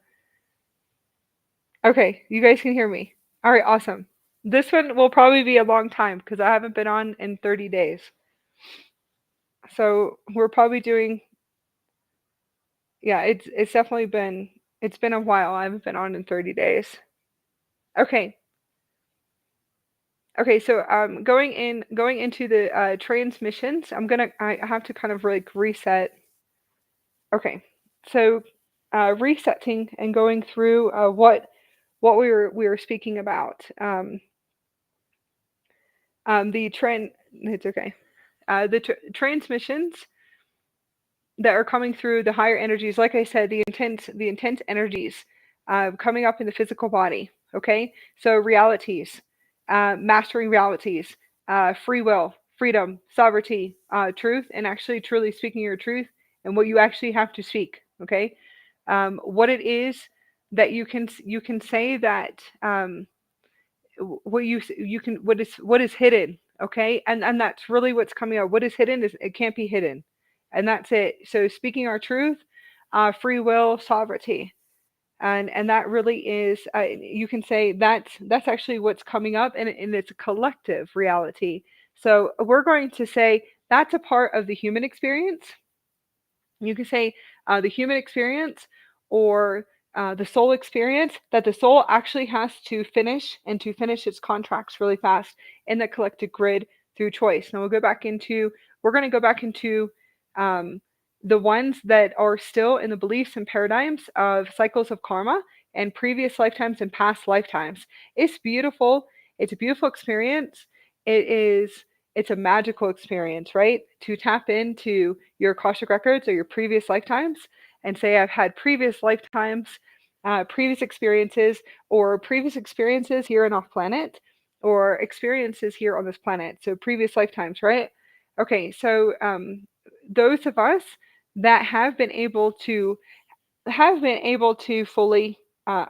Okay, you guys can hear me. All right, awesome. This one will probably be a long time because I haven't been on in 30 days. So we're probably doing, yeah, it's definitely been a while. I haven't been on in 30 days. Okay. Okay, so going into the transmissions, I have to kind of like reset. Okay. So resetting and going through what we were speaking about. The trend it's okay. The transmissions that are coming through the higher energies, like I said, the intense energies coming up in the physical body. Okay, so realities, mastering realities, free will, freedom, sovereignty, truth, and actually truly speaking your truth and what you actually have to speak. Okay, what it is that you can say that what you can what is hidden. Okay, and that's really what's coming out. What is hidden is it can't be hidden, and that's it. So speaking our truth, free will, sovereignty, and that really is you can say that's actually what's coming up, and it's a collective reality. So we're going to say that's a part of the human experience. You can say the human experience or the soul experience, that the soul actually has to finish and to finish its contracts really fast in the collective grid through choice. Now we're going to go back into um, the ones that are still in the beliefs and paradigms of cycles of karma and previous lifetimes and past lifetimes. It's beautiful. It's a beautiful experience. It is it's a magical experience, right? To tap into your Akashic records or your previous lifetimes and say, I've had previous lifetimes, previous experiences here on off planet, or experiences here on this planet. So previous lifetimes, right? Okay, so those of us that have been able to fully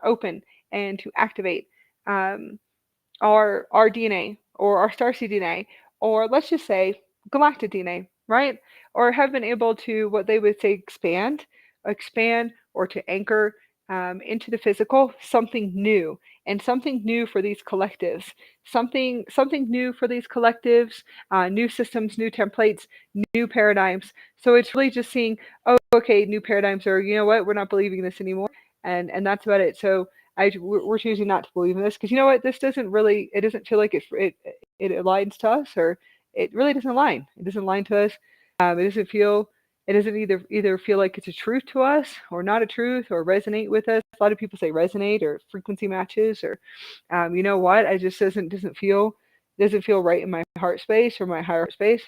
open and to activate. Our DNA or our Starseed DNA, or let's just say Galactic DNA, right? Or have been able to what they would say expand or to anchor into the physical something new and something new for these collectives, something new for these collectives, new systems, new templates, new paradigms. So it's really just seeing, oh, okay, new paradigms, or you know what, we're not believing this anymore, and that's about it. So we're choosing not to believe in this because you know what, this doesn't really, it doesn't feel like it aligns to us, or it really doesn't align. It doesn't align to us. It doesn't either feel like it's a truth to us or not a truth or resonate with us. A lot of people say resonate or frequency matches, or you know what, I just doesn't feel right in my heart space or my higher space.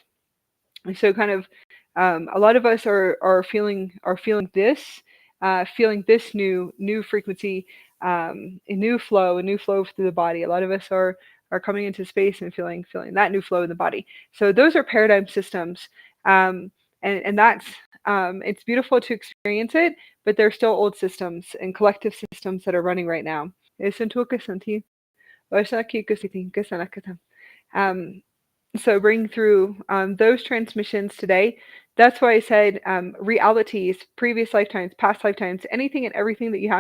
And so kind of a lot of us are feeling this new frequency, a new flow through the body. A lot of us are coming into space and feeling that new flow in the body. So those are paradigm systems, and that's it's beautiful to experience it, but they're still old systems and collective systems that are running right now. Um, so bring through those transmissions today. That's why I said realities, previous lifetimes, past lifetimes, anything and everything that you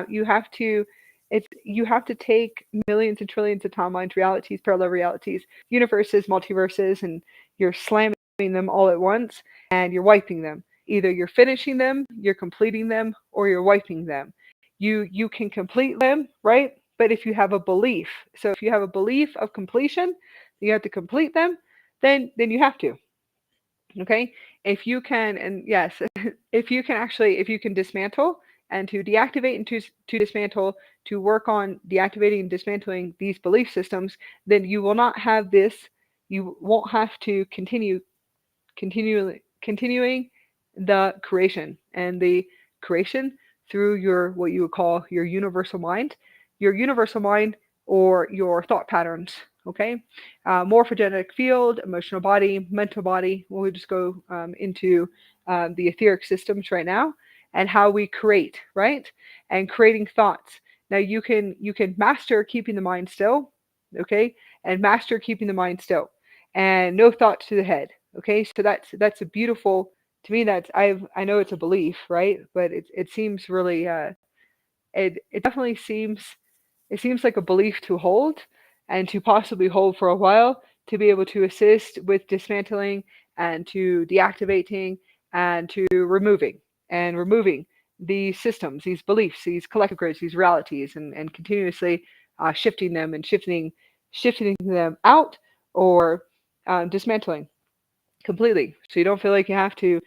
have to take millions and trillions of timelines, realities, parallel realities, universes, multiverses, and you're slamming them all at once and you're wiping them. Either you're finishing them, you're completing them, or you're wiping them. You can complete them, right? But if you have a belief, so if you have a belief of completion, you have to complete them, then you have to. Okay, if you can, and yes, if you can dismantle and to deactivate and to dismantle, to work on deactivating and dismantling these belief systems, then you will not have this. You won't have to continuing the creation, and the creation through your what you would call your universal mind or your thought patterns. Okay, morphogenetic field, emotional body, mental body. We'll just go into the etheric systems right now and how we create, right? And creating thoughts. Now you can master keeping the mind still, okay, and master keeping the mind still, and no thoughts to the head. Okay, so that's a beautiful, to me. I know it's a belief, right? But it seems really it definitely seems like a belief to hold, and to possibly hold for a while, to be able to assist with dismantling and to deactivating and to removing these systems, these beliefs, these collective grids, these realities, and continuously shifting them and shifting them out, or dismantling completely. So you don't feel like you have to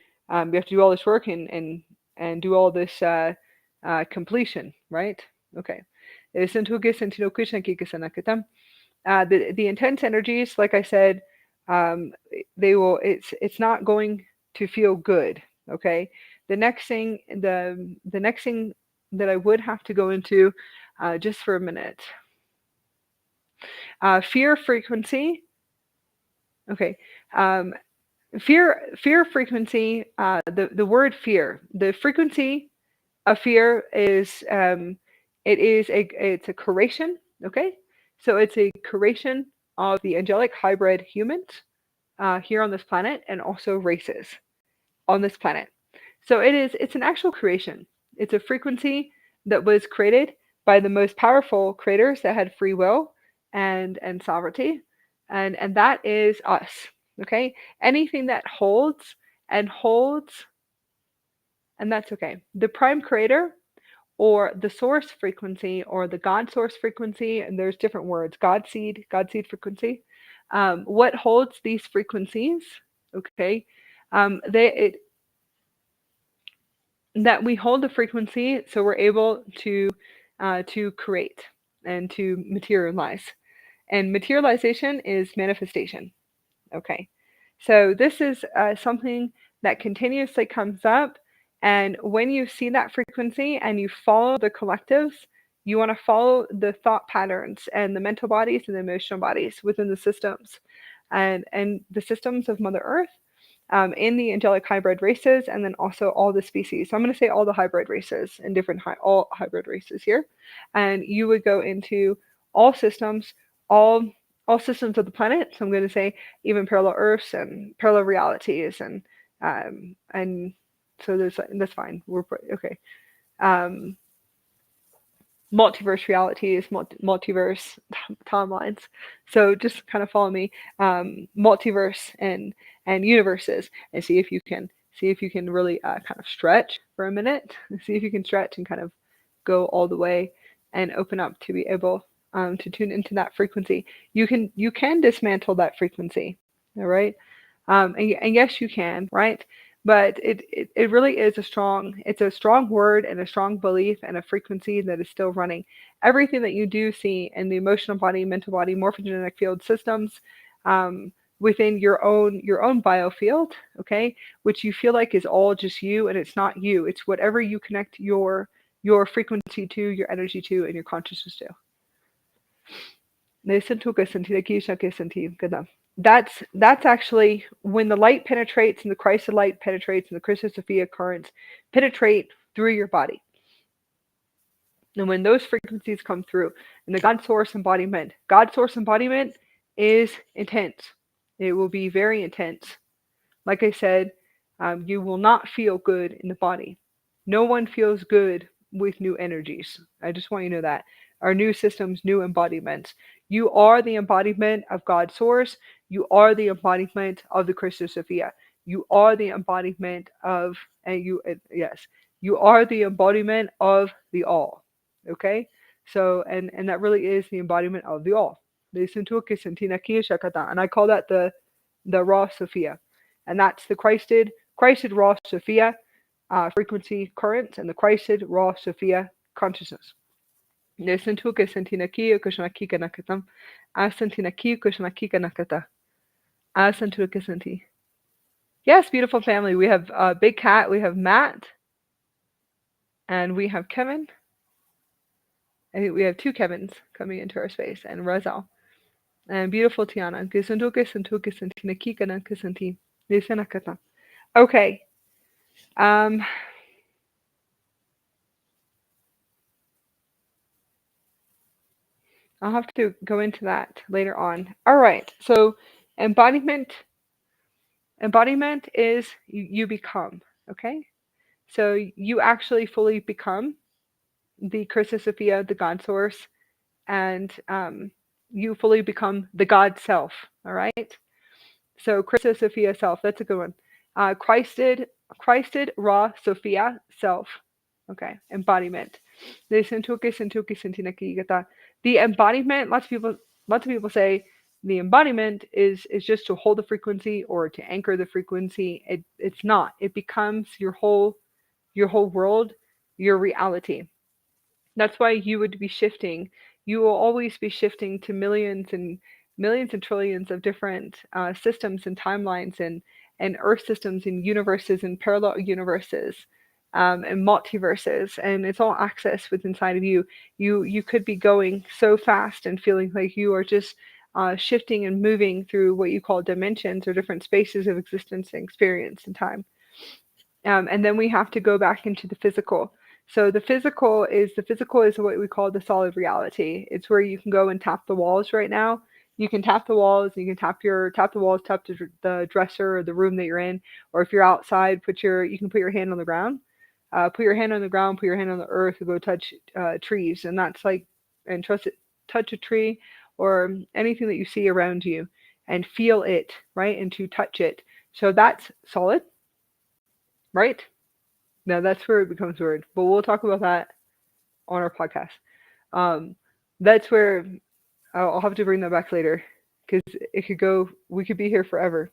do all this work and do all this completion, right? Okay. The intense energies, like I said, they will. It's not going to feel good. Okay. The next thing that I would have to go into, just for a minute, fear frequency. Okay. Um, fear frequency. The word fear. The frequency of fear is it's a creation. Okay, so it's a creation of the angelic hybrid humans here on this planet, and also races on this planet. So it's an actual creation. It's a frequency that was created by the most powerful creators that had free will and sovereignty, and that is us. Okay, anything that holds, and that's okay. The prime creator, or the source frequency, or the God source frequency, and there's different words, God seed frequency. What holds these frequencies? Okay, they it, that we hold the frequency, so we're able to create and to materialize. And materialization is manifestation. Okay. So this is something that continuously comes up. And when you see that frequency and you follow the collectives, you want to follow the thought patterns and the mental bodies and the emotional bodies within the systems, and the systems of Mother Earth, in the angelic hybrid races, and then also all the species. So I'm going to say all the hybrid races and all hybrid races here, and you would go into all systems, all all systems of the planet. So I'm going to say even parallel Earths and parallel realities, and so that's fine. We're okay. Um, Multiverse realities, multiverse timelines. So just kind of follow me, multiverse and universes, and see if you can really kind of stretch for a minute. See if you can stretch and kind of go all the way and open up to be able to tune into that frequency. You can dismantle that frequency, all right? And yes, you can, right? But it really is a strong word and a strong belief and a frequency that is still running. Everything that you do see in the emotional body, mental body, morphogenetic field systems, within your own biofield, okay, which you feel like is all just you, and it's not you. It's whatever you connect your frequency to, your energy to, and your consciousness to. That's actually when the light penetrates, and the Christ of light penetrates, and the Christus Sophia currents penetrate through your body. And when those frequencies come through, and the God source embodiment is intense. It will be very intense. Like I said, you will not feel good in the body. No one feels good with new energies. I just want you to know that. Our new systems, new embodiments. You are the embodiment of God's source. You are the embodiment of the Christus Sophia. You are the embodiment of, and yes, you are the embodiment of the all. Okay? So, and that really is the embodiment of the all. And I call that the raw Sophia, and that's the Christed raw Sophia frequency currents, and the Christed raw Sophia consciousness. Yes, beautiful family. We have Big Cat, we have Matt, and we have Kevin. I think we have two Kevins coming into our space, and Razel. And beautiful Tiana. Kisantu kisantu kisantina kikana kisanti. Lisanakata. Okay. Um, I'll have to go into that later on. All right. So embodiment embodiment is you become, okay? So you actually fully become the Christus Sophia, the God source, and you fully become the God self, all right? So Christus Sophia self, that's a good one. Christed raw Sophia self. Okay, embodiment. The embodiment, lots of people say the embodiment is just to hold the frequency or to anchor the frequency. It's not. It becomes your whole world, your reality. That's why you would be shifting. You will always be shifting to millions and trillions of different systems and timelines and Earth systems and universes and parallel universes and multiverses, and it's all access within inside of you. You could be going so fast and feeling like you are just shifting and moving through what you call dimensions or different spaces of existence and experience and time. And then we have to go back into the physical. So the physical is what we call the solid reality. It's where you can go and tap the walls right now. You can tap the walls. You can tap the walls, tap the dresser or the room that you're in. Or if you're outside, you can put your hand on the ground. Put your hand on the ground. Put your hand on the earth. And go touch trees, and that's like and trust it. Touch a tree or anything that you see around you, and feel it, right, and to touch it. So that's solid, right? Now that's where it becomes weird, but we'll talk about that on our podcast. Um, that's where I'll have to bring that back later because it could go. We could be here forever.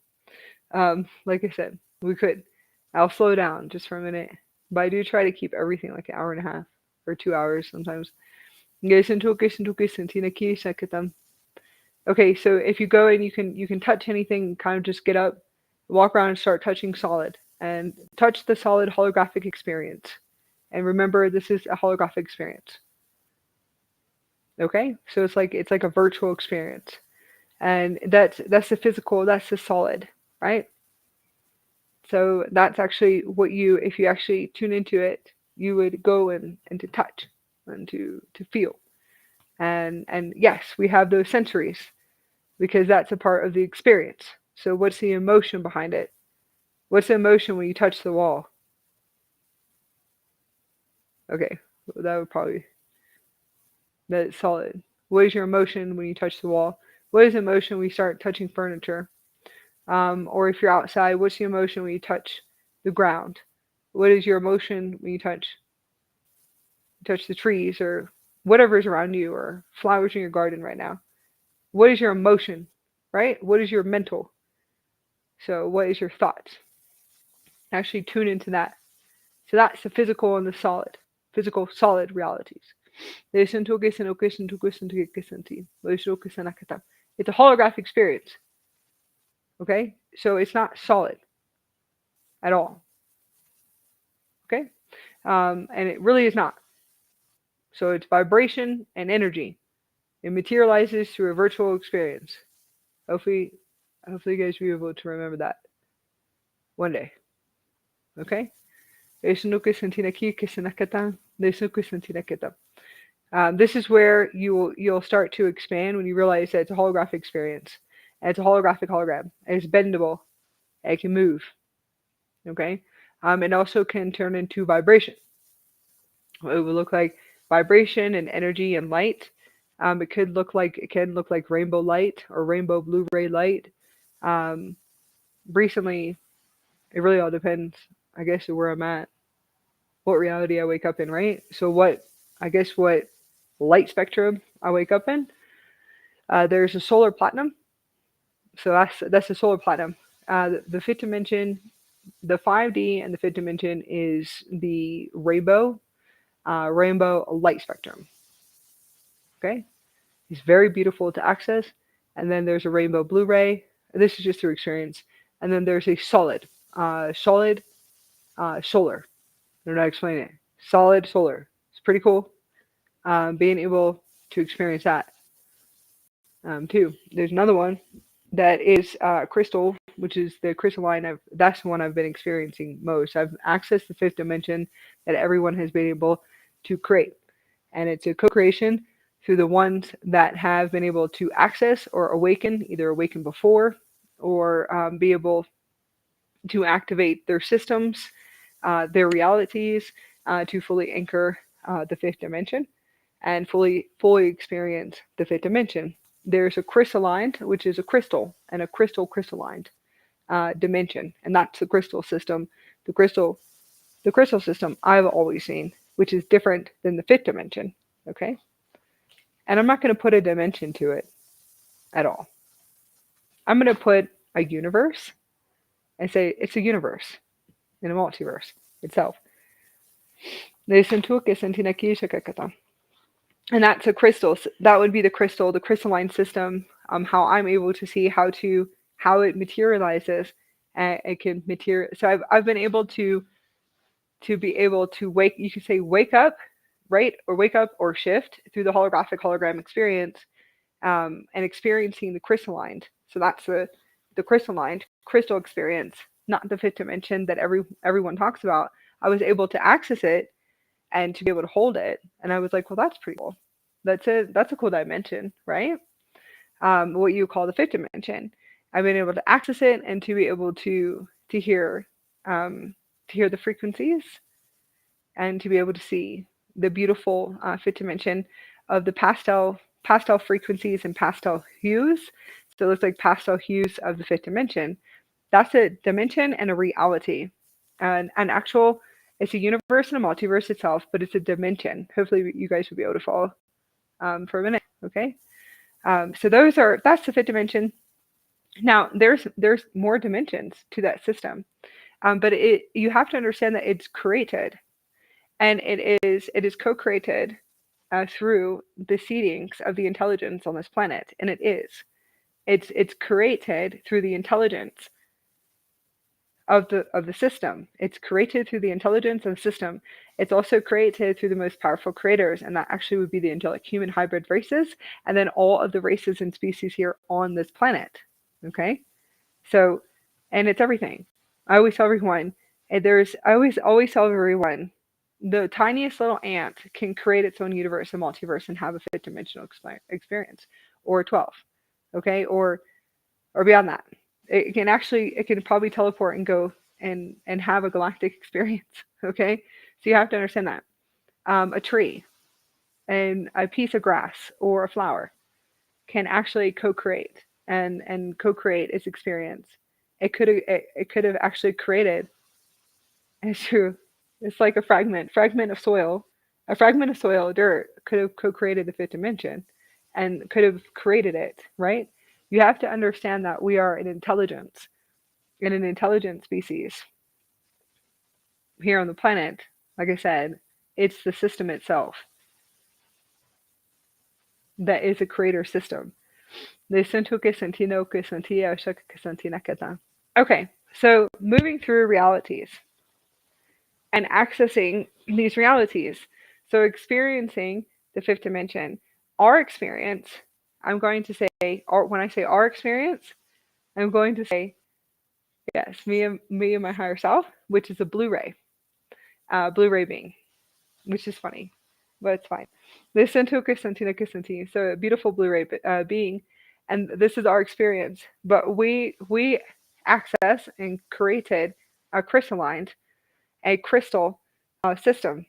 Like I said, we could. I'll slow down just for a minute, but I do try to keep everything like an hour and a half or 2 hours sometimes. Okay, so if you go and you can touch anything, kind of just get up, walk around and start touching solid and touch the solid holographic experience. And remember, this is a holographic experience. Okay, so it's like a virtual experience, and that's the physical, that's the solid, right? So that's actually what if you actually tune into it, you would go and to touch and to feel, and yes, we have those sensories because that's a part of the experience. So what's the emotion behind it? What's the emotion when you touch the wall? Okay, well, that would probably that's solid. What is your emotion when you touch the wall? What is the emotion when you start touching furniture? Or if you're outside, what's the emotion when you touch the ground? What is your emotion when you touch the trees or whatever is around you or flowers in your garden right now? What is your emotion, right? What is your mental? So what is your thoughts? Actually tune into that. So that's the physical and the physical solid realities. It's a holographic experience. Okay? So it's not solid at all. Okay? And it really is not. So it's vibration and energy. It materializes through a virtual experience. Hopefully, hopefully you guys will be able to remember that one day. Okay? This is where you'll start to expand when you realize that it's a holographic experience. And it's a holographic hologram. And it's bendable. And it can move. Okay? It also can turn into vibration. It would look like vibration and energy and light. It can look like rainbow light or rainbow Blu-ray light. Um, Recently, it really all depends, I guess, where I'm at, what reality I wake up in, right? So what light spectrum I wake up in. There's a solar platinum, so that's the solar platinum. The fifth dimension, the 5D, and the fifth dimension is the rainbow light spectrum. Okay, it's very beautiful to access. And then there's a rainbow Blu-ray. This is just through experience. And then there's a solid solar. I don't know how to explain it. Solid solar. It's pretty cool. Being able to experience that. too. There's another one that is crystal, which is the crystalline. That's the one I've been experiencing most. I've accessed the fifth dimension that everyone has been able to create, and it's a co-creation through the ones that have been able to access or awaken, either awaken before or be able to activate their systems, their realities, to fully anchor the fifth dimension and fully experience the fifth dimension. There's a crystalline, which is a crystal, and a crystalline dimension, and that's the crystal system. The crystal system I've always seen, which is different than the fifth dimension. Okay, and I'm not going to put a dimension to it at all. I'm going to put a universe and say it's a universe in a multiverse itself. And that's a crystal. That would be the crystal, the crystalline system. How I'm able to see how it materializes. It can material. So I've been able to be able to wake. You could say wake up, right, or wake up or shift through the hologram experience, and experiencing the crystalline. So that's the crystalline crystal experience, not the fifth dimension that everyone talks about. I was able to access it and to be able to hold it, and I was like, well, that's pretty cool. That's a cool dimension, right? What you call the fifth dimension. I've been able to access it and to be able to hear the frequencies and to be able to see the beautiful fifth dimension of the pastel frequencies and pastel hues. So it looks like pastel hues of the fifth dimension. That's a dimension and a reality, and an actual. It's a universe and a multiverse itself, but it's a dimension. Hopefully, you guys will be able to follow for a minute. Okay. So that's the fifth dimension. Now there's more dimensions to that system, but you have to understand that it's created, and it is co-created through the seedings of the intelligence on this planet, and it's created through the intelligence of the system. It's created through the intelligence of the system. It's also created through the most powerful creators, and that actually would be the angelic human hybrid races, and then all of the races and species here on this planet. Okay, so, and it's everything. I always tell everyone, I always tell everyone, the tiniest little ant can create its own universe and multiverse and have a fifth dimensional experience, or 12, okay, or beyond that. It can probably teleport and go and have a galactic experience. Okay, so you have to understand that a tree and a piece of grass or a flower can actually co-create and co-create its experience. It could have actually created. It's true. It's like a fragment of soil. A fragment of soil, dirt, could have co-created the fifth dimension, and could have created it. Right? You have to understand that we are an intelligence, in an intelligent species here on the planet. Like I said, it's the system itself that is a creator system. Okay, so moving through realities and accessing these realities. So experiencing the fifth dimension. Our experience, I'm going to say, when I say our experience, I'm going to say, yes, me and my higher self, which is a Blu-ray being, which is funny, but it's fine. So a beautiful Blu-ray being, and this is our experience. But we access and created a crystal system,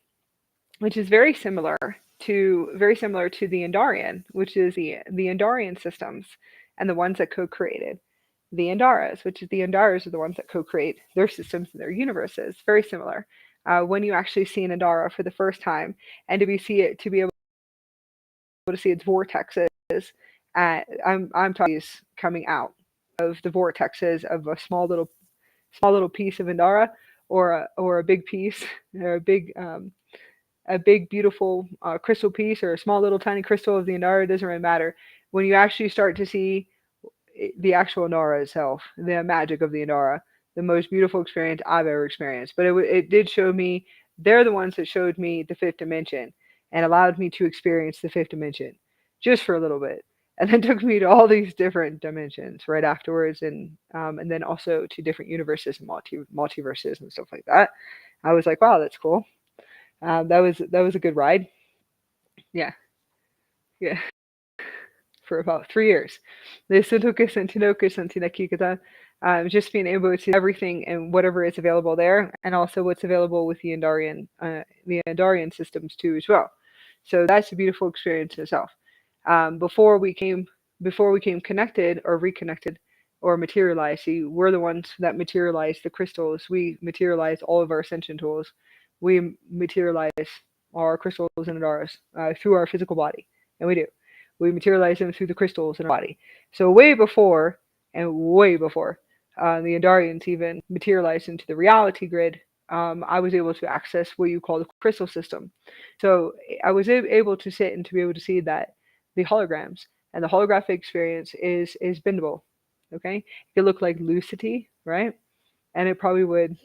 which is very similar to the Andarian, which is the Andarian systems, and the ones that co-created the Andaras, which is the Andaras are the ones that co-create their systems and their universes. Very similar. When you actually see an Andara for the first time, and to be able to see its vortexes, I'm talking these coming out of the vortexes of a small little piece of Andara, or a big piece, or a big beautiful crystal piece, or a small little tiny crystal of the Andara. It doesn't really matter. When you actually start to see the actual Andara itself, the magic of the Andara, the most beautiful experience I've ever experienced. But it did show me, they're the ones that showed me the fifth dimension and allowed me to experience the fifth dimension just for a little bit. and then took me to all these different dimensions right afterwards, and then also to different universes and multiverses and stuff like that. I was like, wow, that's cool. That was a good ride. Yeah, yeah, for about 3 years. Just being able to everything and whatever is available there, and also what's available with the Andarian systems too as well. So that's a beautiful experience in itself. Before we came connected or reconnected or materialized. See, we're the ones that materialize the crystals. We materialize all of our ascension tools. We materialize our crystals and Andaras through our physical body, and we do. We materialize them through the crystals in our body. So way before the Andarians even materialized into the reality grid, I was able to access what you call the crystal system. So I was able to sit and to be able to see that the holograms and the holographic experience is bendable. Okay, it could look like lucidity, right? And it probably would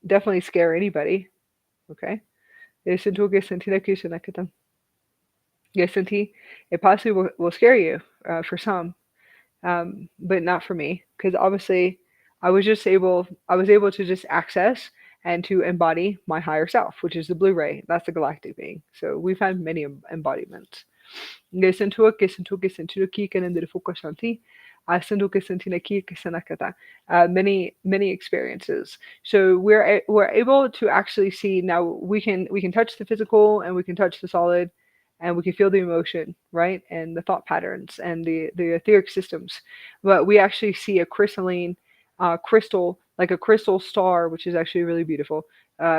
definitely scare anybody. Okay, it possibly will scare you for some, but not for me, because obviously I was able to just access and to embody my higher self, which is the Blu-ray. That's the galactic being. So we've had many embodiments. Many experiences. So we're able to actually see now. We can touch the physical, and we can touch the solid, and we can feel the emotion, right, and the thought patterns and the etheric systems. But we actually see a crystalline crystal, like a crystal star, which is actually really beautiful.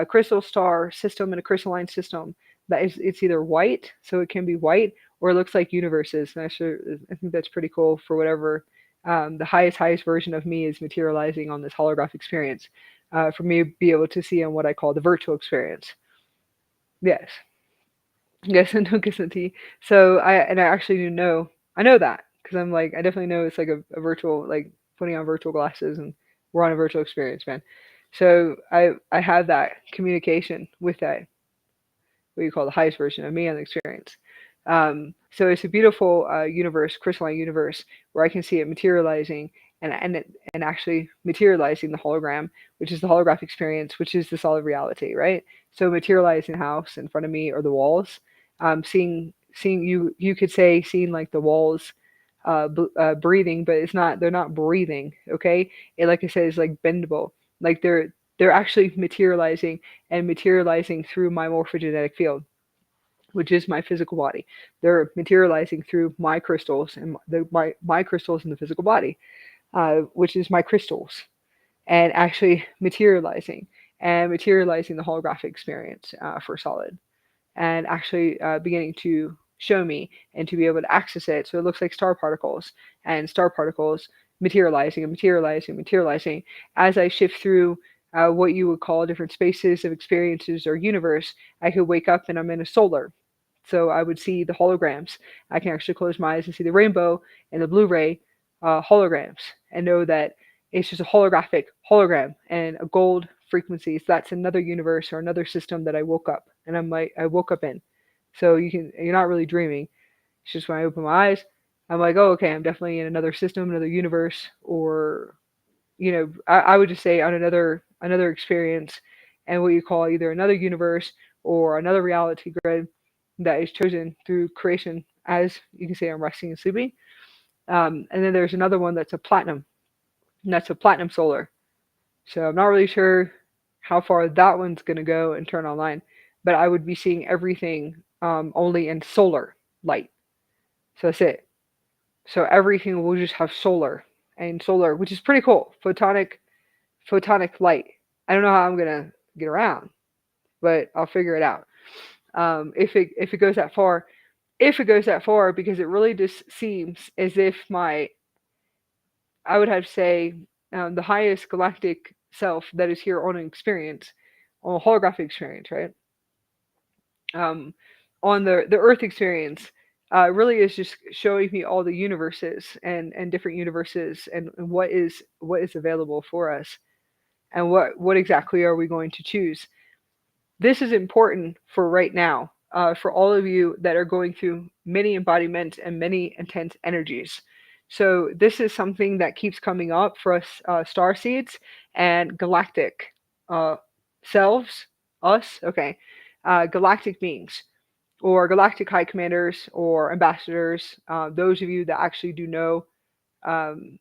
Crystal star system and a crystalline system that is, it's either white, so it can be white, or it looks like universes. And I think that's pretty cool for whatever the highest version of me is materializing on this holographic experience. For me to be able to see on what I call the virtual experience. Yes, yes, and no guarantee. So I actually do know. I know that because I'm like I definitely know it's like a virtual, like putting on virtual glasses, and we're on a virtual experience, man. So I have that communication with that, what you call the highest version of me on the experience. So it's a beautiful universe, crystalline universe, where I can see it materializing and actually materializing the hologram, which is the holographic experience, which is the solid reality, right? So materializing the house in front of me or the walls, seeing you could say seeing like the walls breathing, but it's not, they're not breathing. Okay, it, like I said, is like bendable, like they're actually materializing through my morphogenetic field, which is my physical body. They're materializing through my crystals and my crystals in the physical body, which is my crystals, and actually materializing the holographic experience for solid, and actually beginning to show me and to be able to access it. So it looks like star particles, and star particles materializing and materializing and materializing as I shift through what you would call different spaces of experiences or universe. I could wake up and I'm in a solar. So I would see the holograms. I can actually close my eyes and see the rainbow and the Blu-ray holograms, and know that it's just a holographic hologram and a gold frequency. So that's another universe or another system that I woke up, and I woke up in. So you're not really dreaming. It's just when I open my eyes, I'm like, oh, okay, I'm definitely in another system, another universe, or I would just say on another experience, and what you call either another universe or another reality grid that is chosen through creation, as you can say I'm resting and sleeping. And then there's another one that's a platinum, and that's a platinum solar. So I'm not really sure how far that one's going to go and turn online, but I would be seeing everything only in solar light. So that's it. So everything will just have solar and solar, which is pretty cool. Photonic light. I don't know how I'm gonna get around, but I'll figure it out. If it goes that far, because it really just seems as if I would have to say the highest galactic self that is here on an experience, on a holographic experience, right? Um, on the Earth experience, really is just showing me all the universes and different universes, and what is available for us, and what exactly are we going to choose. This is important for right now. for all of you that are going through many embodiments and many intense energies. So this is something that keeps coming up for us starseeds and galactic uh, selves, us, okay, galactic beings or galactic high commanders or ambassadors. Those of you that actually do um,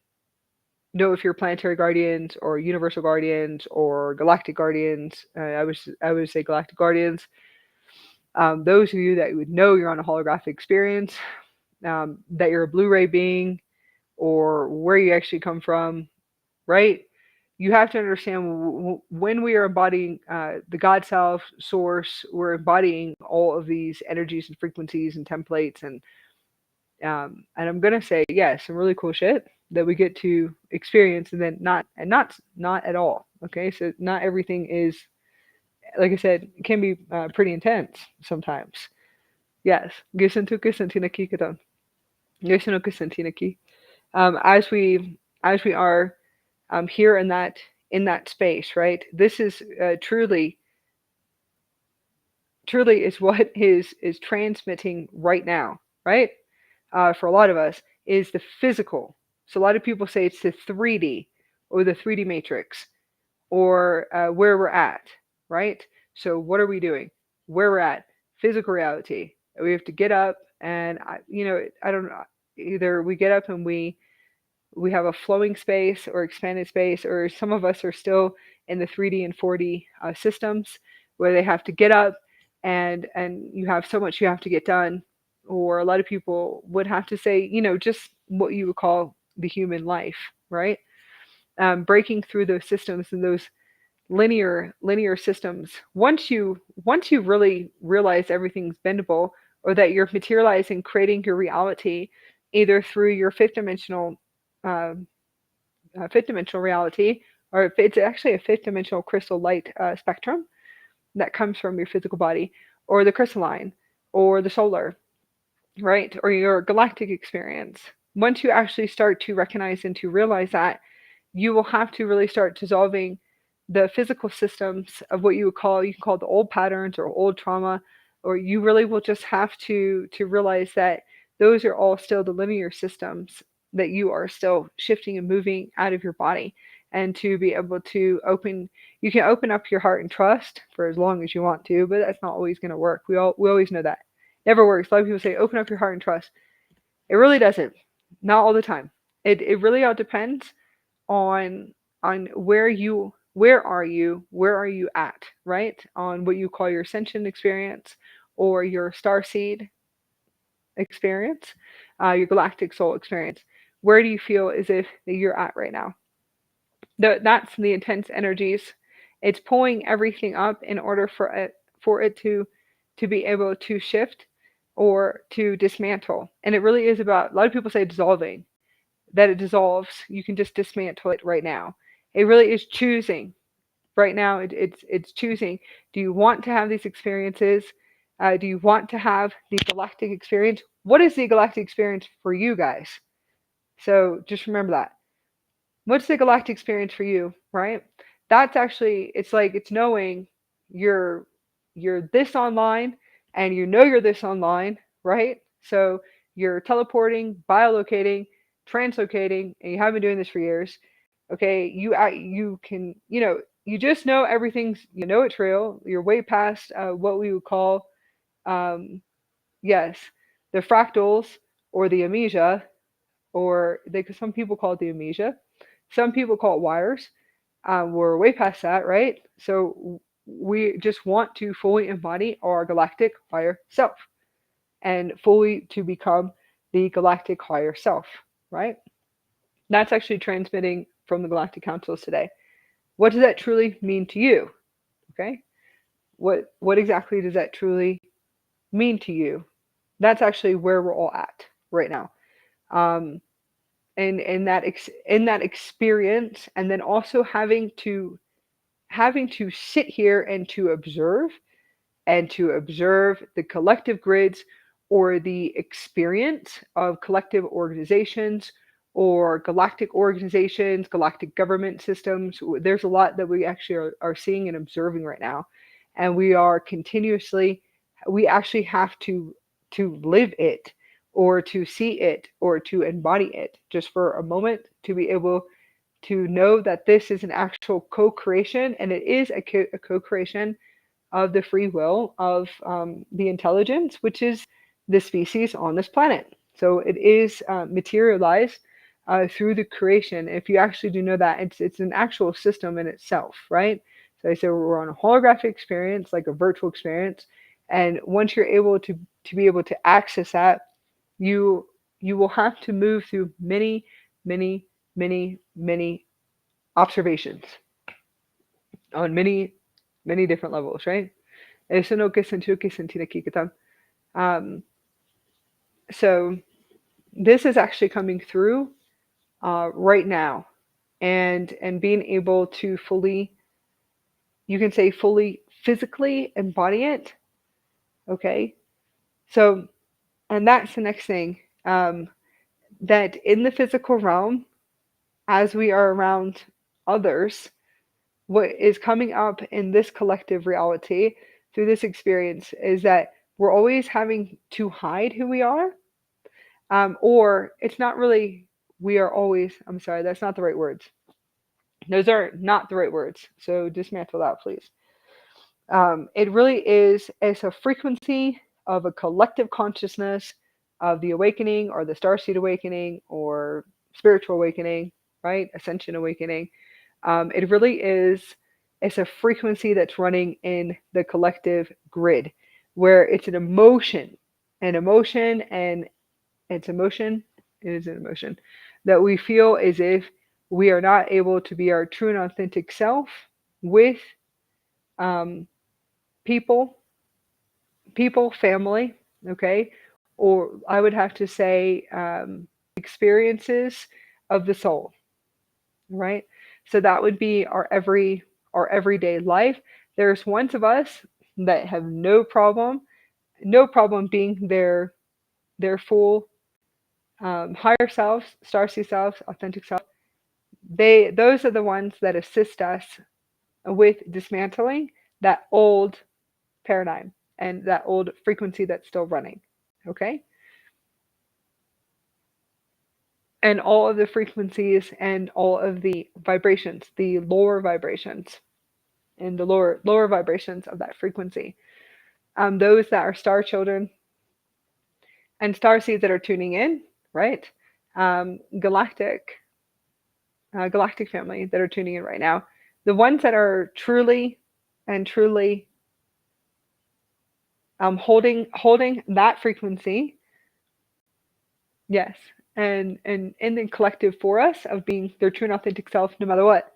know if you're planetary guardians or universal guardians or galactic guardians. I would say galactic guardians. Those of you that would know you're on a holographic experience, that you're a Blu-ray being, or where you actually come from, right? You have to understand when we are embodying the God Self Source, we're embodying all of these energies and frequencies and templates, and I'm gonna say yes, some really cool shit that we get to experience, and then not at all. Okay, so not everything is, like I said, can be pretty intense sometimes. Yes, Gisantuka Santinaki Kadon. Gisanuka Santinaki. As we are here in that space, right? This is truly is what is transmitting right now, right? For a lot of us, is the physical. So a lot of people say it's the 3D or the 3D matrix or where we're at, right? So what are we doing? Where we're at, physical reality. We have to get up, and I don't know. Either we get up and we have a flowing space or expanded space, or some of us are still in the 3D and 4D systems where they have to get up, and you have so much you have to get done. Or a lot of people would have to say, just what you would call the human life, right? Breaking through those systems and those linear systems. Once you really realize everything's bendable, or that you're materializing, creating your reality, either through your um, fifth dimensional reality, or if it's actually a fifth dimensional crystal light spectrum that comes from your physical body, or the crystalline, or the solar, right, or your galactic experience. Once you actually start to recognize and to realize that, you will have to really start dissolving the physical systems of what you can call the old patterns or old trauma, or you really will just have to realize that those are all still the linear systems that you are still shifting and moving out of your body, and to be able to you can open up your heart and trust for as long as you want to, but that's not always going to work. We always know that never works. A lot of people say open up your heart and trust. It really doesn't. Not all the time. It really all depends on where are you at, right? On what you call your ascension experience or your starseed experience, your galactic soul experience. Where do you feel as if you're at right now? That's the intense energies. It's pulling everything up in order for it to be able to shift or to dismantle. And it really is about, a lot of people say dissolving, that it dissolves. You can just dismantle it right now. It really is choosing. Right now, it's choosing. Do you want to have these experiences? Do you want to have the galactic experience? What is the galactic experience for you guys? So just remember that. What's the galactic experience for you, right? That's actually, it's like, it's knowing you're you're this online, and you know you're this online, right? So you're teleporting, biolocating, translocating, and you have been doing this for years. Okay, you can, you just know everything's, it's real. You're way past what we would call, um, yes, the fractals or the amnesia, or some people call it the amnesia, some people call it wires. We're way past that, right? So we just want to fully embody our galactic higher self, and fully to become the galactic higher self, right? That's actually transmitting from the galactic councils today. What does that truly mean to you? Okay, what exactly does that truly mean to you? That's actually where we're all at right now. Um, and in that experience, and then also having to sit here and to observe the collective grids, or the experience of collective organizations or galactic organizations, galactic government systems. There's a lot that we actually are seeing and observing right now. And we are continuously we actually have to live it, or to see it, or to embody it just for a moment, to be able to know that this is an actual co-creation, and it is a co-creation of the free will of the intelligence, which is the species on this planet. So it is materialized through the creation. If you actually do know that, it's an actual system in itself, right? So I said we're on a holographic experience, like a virtual experience, and once you're able to be able to access that, you you will have to move through many, many, many, many observations on many, many different levels, right? Eso no que sentido que sentir aquí que tal. Um, so this is actually coming through right now, and being able to fully, you can say fully physically embody it. Okay, so and that's the next thing, that in the physical realm, as we are around others, what is coming up in this collective reality through this experience is that we're always having to hide who we are, or it's not really, we are always, I'm sorry, that's not the right words. Those are not the right words. So dismantle that, please. It really is, it's a frequency of a collective consciousness of the awakening, or the starseed awakening, or spiritual awakening, right? Ascension awakening. It really is, it's a frequency that's running in the collective grid, where it's an emotion, and it's emotion, it is an emotion that we feel as if we are not able to be our true and authentic self with um, people, family, okay, or I would have to say experiences of the soul, right? So that would be our everyday life. There's ones of us that have no problem being their full higher selves, starseed selves, authentic self. Those are the ones that assist us with dismantling that old paradigm and that old frequency that's still running. Okay? And all of the frequencies and all of the vibrations, the lower vibrations, and the lower vibrations of that frequency. Those that are star children and star seeds that are tuning in, right? Galactic, galactic family that are tuning in right now. The ones that are truly and truly holding that frequency, yes, and in the collective for us of being their true and authentic self, no matter what,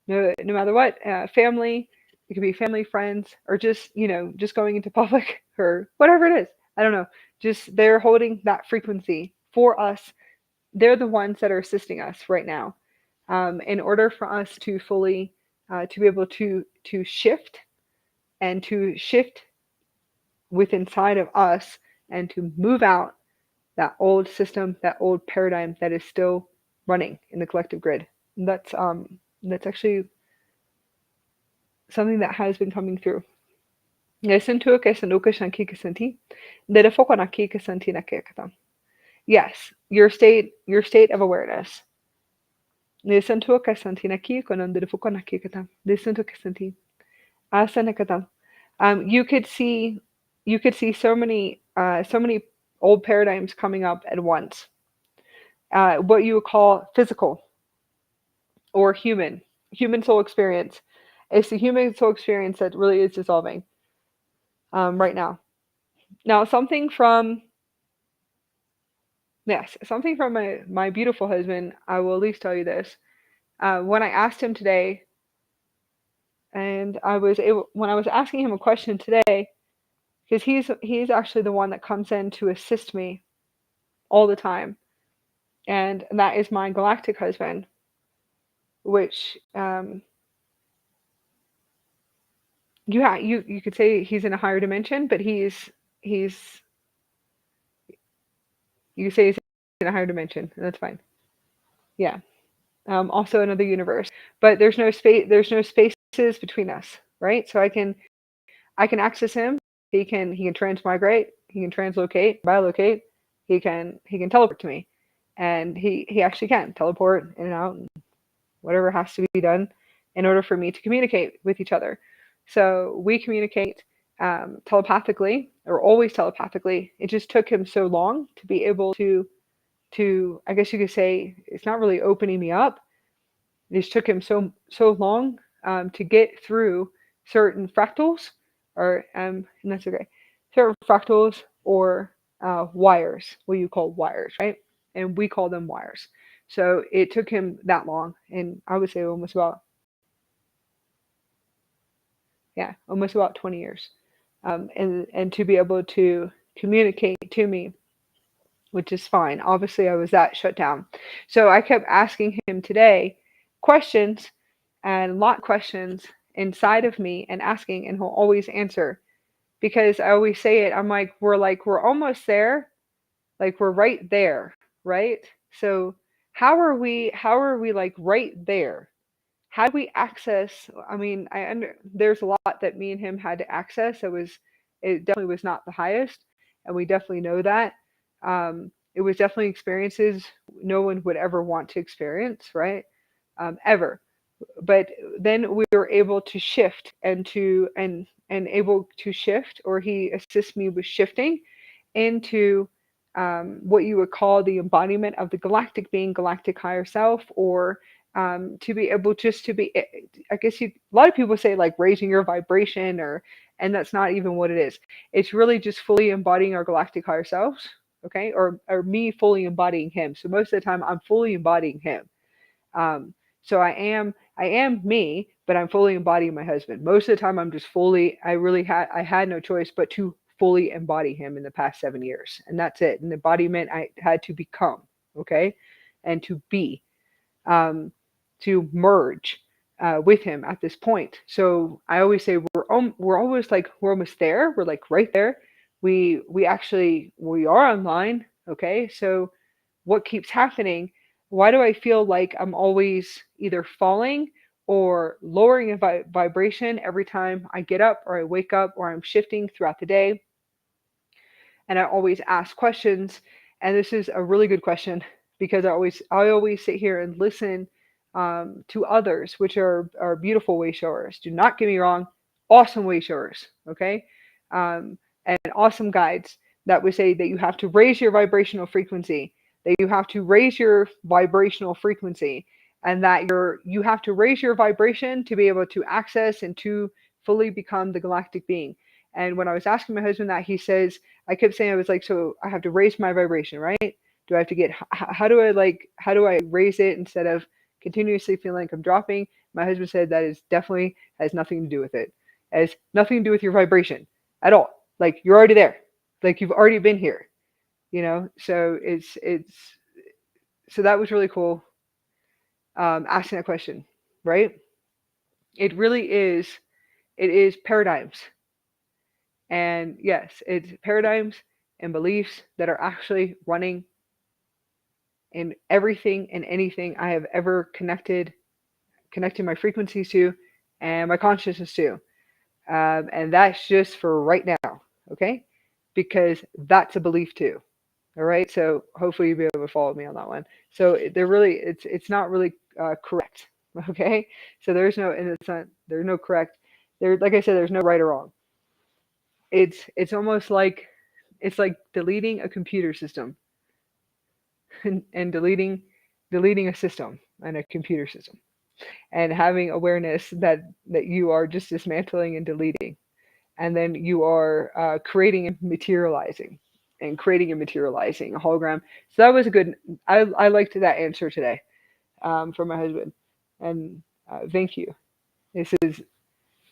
no matter what, family, it could be family, friends, or just just going into public or whatever it is. I don't know. Just they're holding that frequency for us. They're the ones that are assisting us right now, in order for us to fully to be able to shift and to shift with inside of us and to move out that old system, that old paradigm that is still running in the collective grid. And that's actually something that has been coming through. Yes, your state of awareness. Listen to Kasantinaki Konandifukonakikata. Listen to Kasanti. Asanakata. You could see so many old paradigms coming up at once. What you would call physical or human soul experience. It's the human soul experience that really is dissolving right now. Now, something from my beautiful husband. I will at least tell you this. When I asked him today, and when I was asking him a question today, because he's actually the one that comes in to assist me all the time, and that is my galactic husband, which you could say he's in a higher dimension, but he's you could say he's in a higher dimension, and that's fine. Yeah. Also another universe, but there's no spaces between us, right? So I can access him He can transmigrate, he can translocate, bilocate, he can teleport to me. And he actually can teleport in and out and whatever has to be done in order for me to communicate with each other. So we communicate telepathically, or always telepathically. It just took him so long to be able to, I guess you could say, it's not really opening me up. It just took him so long to get through certain fractals, or and that's okay, certain fractals or wires, what you call wires, right? And we call them wires. So it took him that long, and I would say almost about 20 years, and to be able to communicate to me, which is fine. Obviously, I was that shut down. So I kept asking him today questions, and a lot of questions inside of me, and asking, and he'll always answer, because I always say it. I'm like we're almost there, like we're right there, right? So how are we like right there? How do we access? I mean, there's a lot that me and him had to access. It definitely was not the highest, and we definitely know that. It was definitely experiences no one would ever want to experience, right? Ever. But then we were able to shift, and able to shift, or he assists me with shifting into what you would call the embodiment of the galactic being, galactic higher self, or to be able just to be, I guess a lot of people say like raising your vibration, and that's not even what it is. It's really just fully embodying our galactic higher selves, okay, or me fully embodying him. So most of the time I'm fully embodying him. So I am me, but I'm fully embodying my husband. Most of the time I'm just fully, I had no choice but to fully embody him in the past 7 years. And that's it. An embodiment I had to become, okay? And to be, um, to merge with him at this point. So I always say we're always like we're almost there. We're like right there. We are online, okay? So what keeps happening? Why do I feel like I'm always either falling or lowering in vibration every time I get up, or I wake up, or I'm shifting throughout the day? And I always ask questions. And this is a really good question, because I always sit here and listen to others, which are beautiful way showers. Do not get me wrong, awesome way showers, okay, and awesome guides that would say that you have to raise your vibrational frequency, that you have to raise your vibrational frequency, and that you have to raise your vibration to be able to access and to fully become the galactic being. And when I was asking my husband that, he says, I kept saying, I was like, so I have to raise my vibration, right? Do I have to get, how do I raise it instead of continuously feeling like I'm dropping? My husband said that is definitely has nothing to do with it. It has nothing to do with your vibration at all. Like you're already there. Like you've already been here, So so that was really cool. Asking that question, right? It really is, it is paradigms. And yes, it's paradigms and beliefs that are actually running in everything and anything I have ever connected my frequencies to and my consciousness to. And that's just for right now, okay? Because that's a belief too. All right. So hopefully you'll be able to follow me on that one. So it's not really correct. Okay. So there's no correct. Like I said, there's no right or wrong. It's almost like it's like deleting a computer system, and deleting a system and a computer system, and having awareness that you are just dismantling and deleting, and then you are creating and materializing a hologram. So that was a good. I liked that answer today, from my husband, and thank you. This is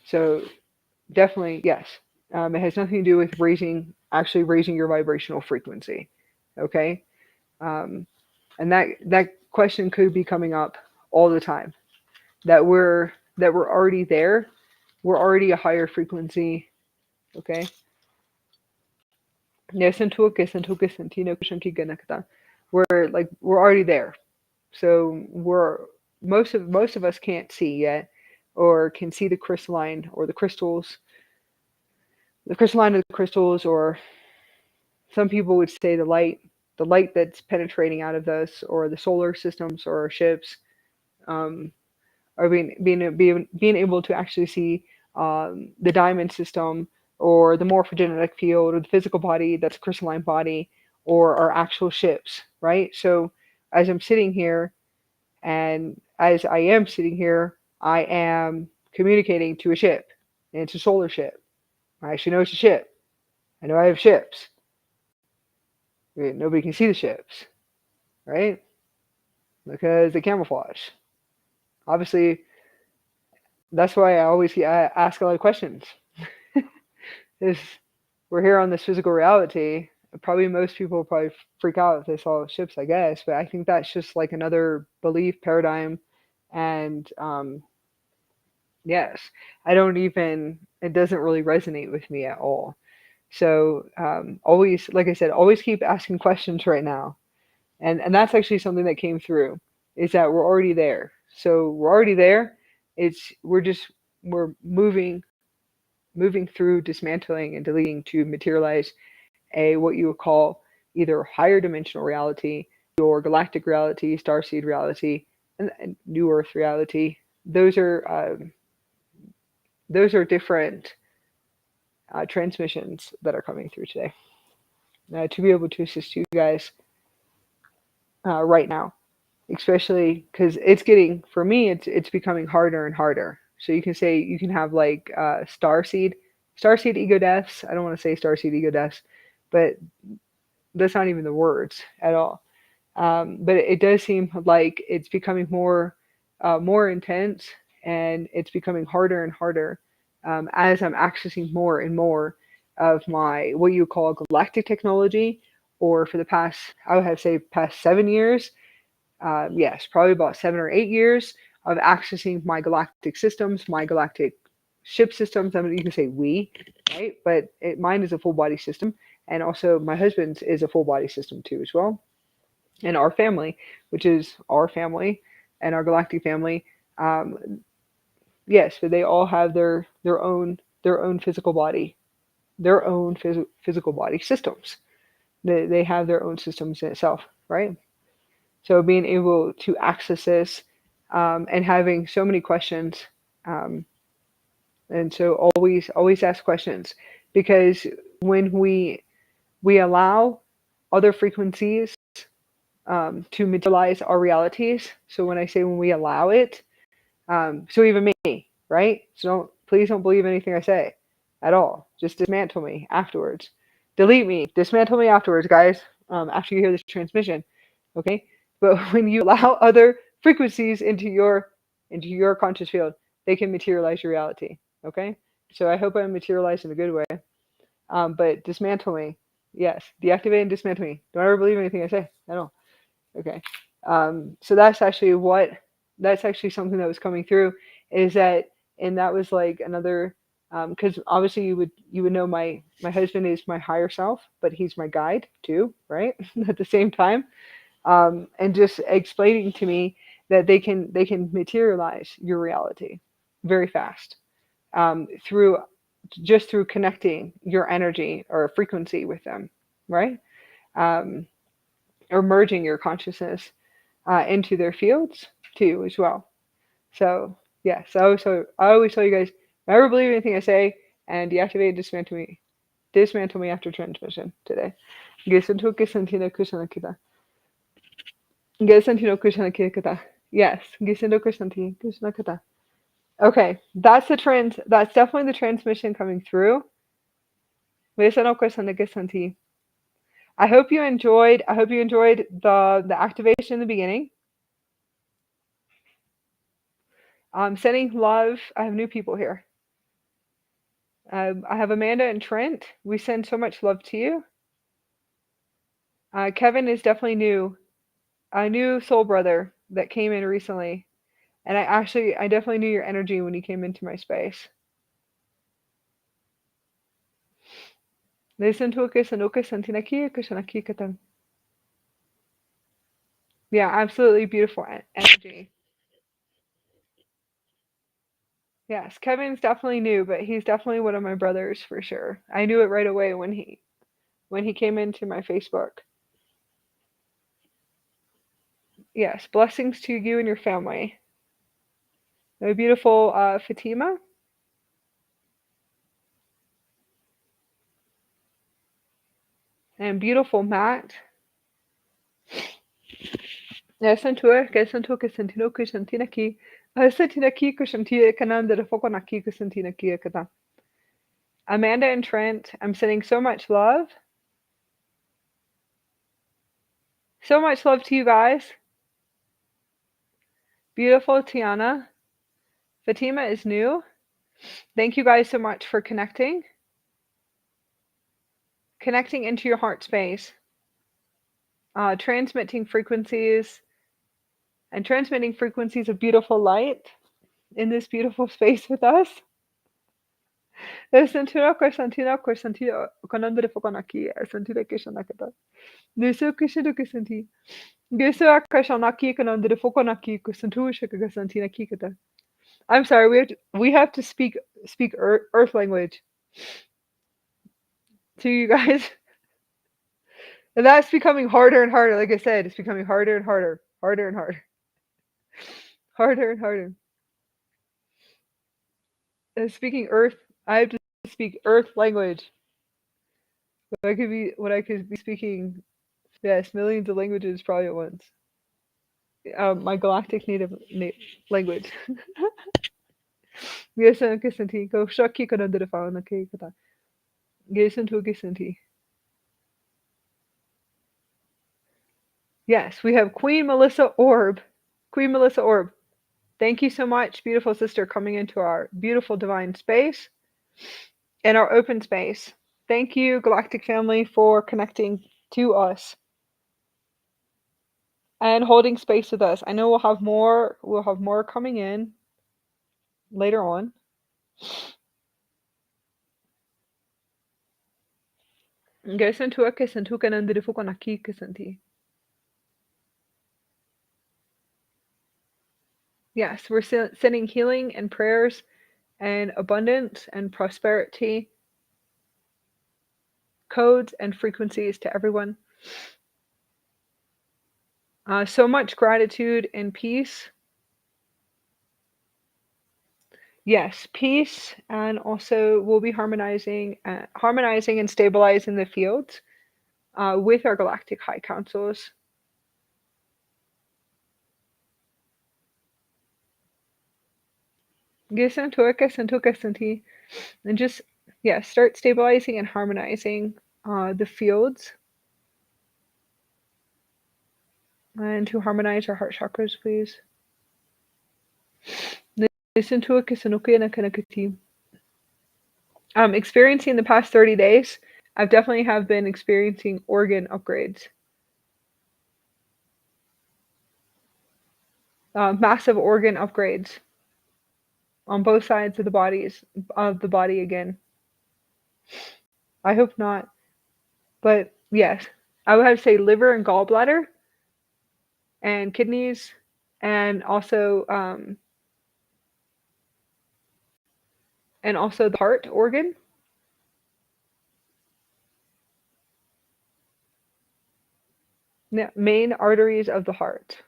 so definitely yes. It has nothing to do with actually raising your vibrational frequency. Okay, um, and that question could be coming up all the time. That we're already there. We're already a higher frequency. Okay. We're already there. So most of us can't see yet, or can see the crystalline or the crystals the crystalline of the crystals, or some people would say the light that's penetrating out of this, or the solar systems or our ships, um, or being able to actually see the diamond system, or the morphogenetic field, or the physical body that's a crystalline body, or our actual ships, right? So as I'm sitting here, and as I am sitting here, I am communicating to a ship, and it's a solar ship. I actually know it's a ship. I know I have ships. Nobody can see the ships, right? Because they camouflage. Obviously, that's why I ask a lot of questions. Is we're here on this physical reality. Probably most people would probably freak out if they saw ships, I guess. But I think that's just like another belief paradigm, and yes, I don't even. It doesn't really resonate with me at all. So always, like I said, always keep asking questions right now, and that's actually something that came through, is that we're already there. So we're already there. We're moving through dismantling and deleting to materialize a what you would call either higher dimensional reality, your galactic reality, starseed reality, and new Earth reality. Those are different transmissions that are coming through today to be able to assist you guys right now, especially because it's getting, for me, it's becoming harder and harder. So you can say, you can have like starseed ego deaths. I don't want to say starseed ego deaths, but that's not even the words at all. But it does seem like it's becoming more intense, and it's becoming harder and harder as I'm accessing more and more of my what you call galactic technology. Or for the past, I would have to say past 7 years, yes, probably about 7 or 8 years of accessing my galactic systems, my galactic ship systems. I mean, you can say we, right? But mine is a full body system, and also my husband's is a full body system too, as well. And our family, which is our family and our galactic family, yes, but they all have their own physical body, their own physical body systems. They have their own systems in itself, right? So being able to access this, and having so many questions, um, and so always ask questions, because when we allow other frequencies to materialize our realities. So when I say when we allow it, so even me, right? So please don't believe anything I say at all. Just dismantle me afterwards. Delete me. Dismantle me afterwards, guys. After you hear this transmission, okay? But when you allow other frequencies into your conscious field, they can materialize your reality. Okay? So I hope I materialize in a good way. But dismantle me. Yes. Deactivate and dismantle me. Don't ever believe anything I say at all. Okay. So that's actually something that was coming through, is that, and that was like another, because obviously you would know my husband is my higher self, but he's my guide too, right? At the same time, and just explaining to me that they can materialize your reality very fast, through just through connecting your energy or frequency with them, right? Um, or merging your consciousness into their fields too, as well. So yes, I always tell you guys, never believe anything I say, and deactivate, dismantle me after transmission today. Gesentu kesentino kusana kita. Gesentino kusana kita. Yes, gesento kusanti kusana kita. Okay, That's definitely the transmission coming through. Besano kusana gesanti. I hope you enjoyed the activation in the beginning. Sending love. I have new people here. I have Amanda and Trent. We send so much love to you. Kevin is definitely new. A new soul brother that came in recently. And I definitely knew your energy when you came into my space. Yeah, absolutely beautiful energy. Yes, Kevin's definitely new, but he's definitely one of my brothers for sure. I knew it right away when he came into my Facebook. Yes, blessings to you and your family. My beautiful Fatima and beautiful Matt. Santua, que santua que santino que santina ki. Santina ki que santia kananda de foco na ki que santina ki kata. Amanda and Trent, I'm sending so much love. So much love to you guys. Beautiful Tiana. Fatima is new. Thank you guys so much for connecting. Connecting into your heart space. Transmitting frequencies and transmitting frequencies of beautiful light in this beautiful space with us. Sentira ko sentira ko sentira kanandre fokanaki sentira ke shanakata. Nesu ke shido ke senti. Gesu akashanaki kanandre fokanaki ko sentu shaka sentina kikata. I'm sorry, we have to speak earth language to you guys. And that's becoming harder and harder. Like I said, it's becoming harder and harder. Harder and harder. Harder and harder. Speaking earth, I have to speak earth language. What I could be speaking, yes, millions of languages probably at once. My galactic native language. Yes, kisanti. Go shaki kananda fa na ke kata. Gesantu kisanti. Yes, we have Queen Melissa Orb. Queen Melissa Orb. Thank you so much, beautiful sister, coming into our beautiful divine space and our open space. Thank you, Galactic family, for connecting to us and holding space with us. I know we'll have more coming in later on. Yes, we're sending healing and prayers and abundance and prosperity codes and frequencies to everyone. So much gratitude and peace. Yes, peace, and also we'll be harmonizing and stabilizing the fields with our galactic high councils. And just start stabilizing and harmonizing the fields, and to harmonize our heart chakras, please. Experiencing the past 30 days, I've definitely have been experiencing organ upgrades. Massive organ upgrades on both sides of the body again. I hope not. But yes, I would have to say liver and gallbladder and kidneys, and also the heart organ. Main arteries of the heart.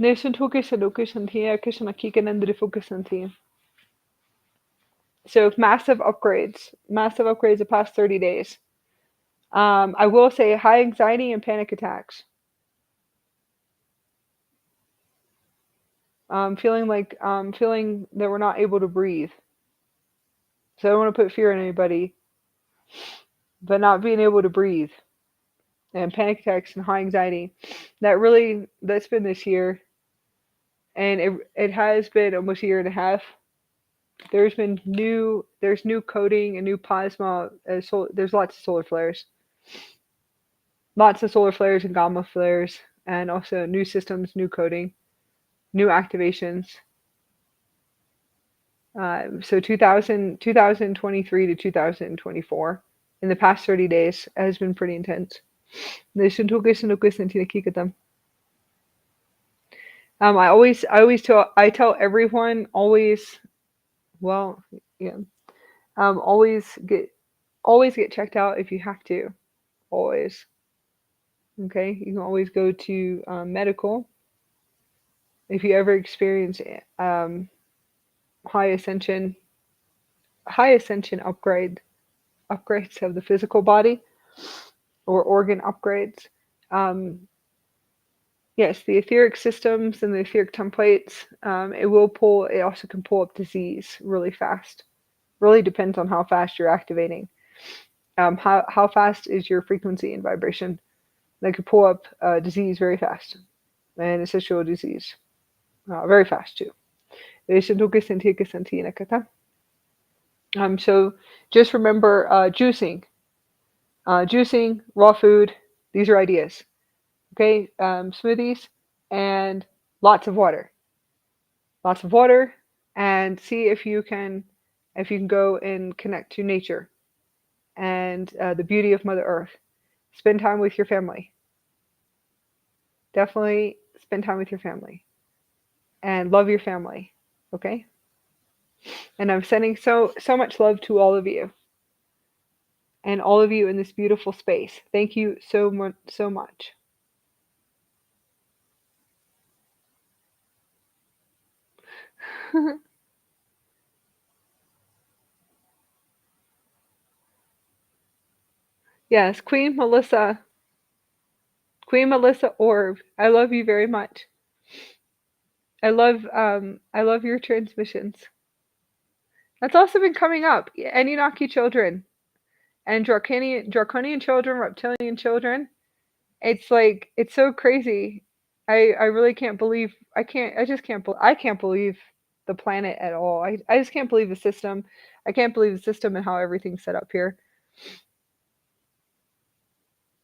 So massive upgrades the past 30 days. I will say high anxiety and panic attacks. Feeling that we're not able to breathe. So I don't want to put fear in anybody, but not being able to breathe and panic attacks and high anxiety. That's been this year, and it has been almost a year and a half. There's new coding and new plasma. There's lots of solar flares. Lots of solar flares and gamma flares, and also new systems, new coding, new activations. So 2023 to 2024. in the past 30 days has been pretty intense. I tell everyone always, well, yeah, always get checked out if you have to. Always. Okay, you can always go to medical if you ever experience high ascension upgrades of the physical body or organ upgrades. Um, yes, the etheric systems and the etheric templates, it also can pull up disease really fast. Really depends on how fast you're activating. How fast is your frequency and vibration? They could pull up disease very fast, and ancestral disease very fast too. So just remember juicing, raw food. These are ideas. Okay, smoothies and lots of water, and see if you can go and connect to nature and the beauty of Mother Earth. Spend time with your family. Definitely spend time with your family and love your family. Okay, and I'm sending so much love to all of you and all of you in this beautiful space. Thank you so much. Yes, Queen Melissa Orb. I love you very much. I love your transmissions. That's also been coming up. Anunnaki children and draconian children, reptilian children. It's like it's so crazy. I really can't believe I just I can't believe the planet at all. I just can't believe the system. I can't believe the system and how everything's set up here.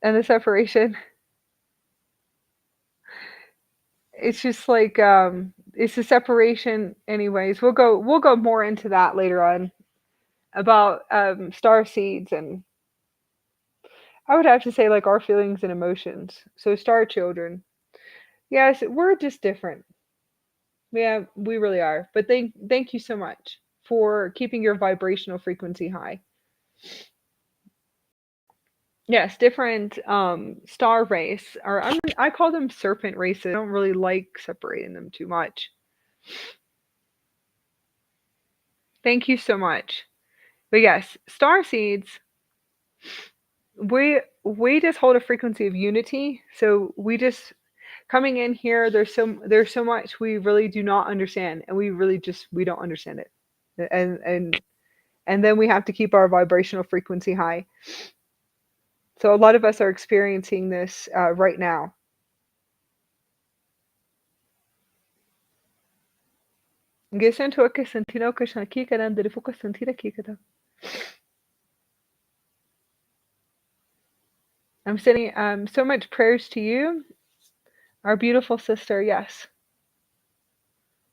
And the separation. It's just like it's a separation anyways. We'll go more into that later on about star seeds, and I would have to say like our feelings and emotions. So star children. Yes, we're just different. Yeah, we really are. But thank you so much for keeping your vibrational frequency high. Yes, different star race, or I call them serpent races. I don't really like separating them too much. Thank you so much. But yes, star seeds, we just hold a frequency of unity. So we just coming in here, there's so much we really do not understand, and we don't understand it. And then we have to keep our vibrational frequency high. So a lot of us are experiencing this right now. I'm sending so much prayers to you, our beautiful sister. Yes,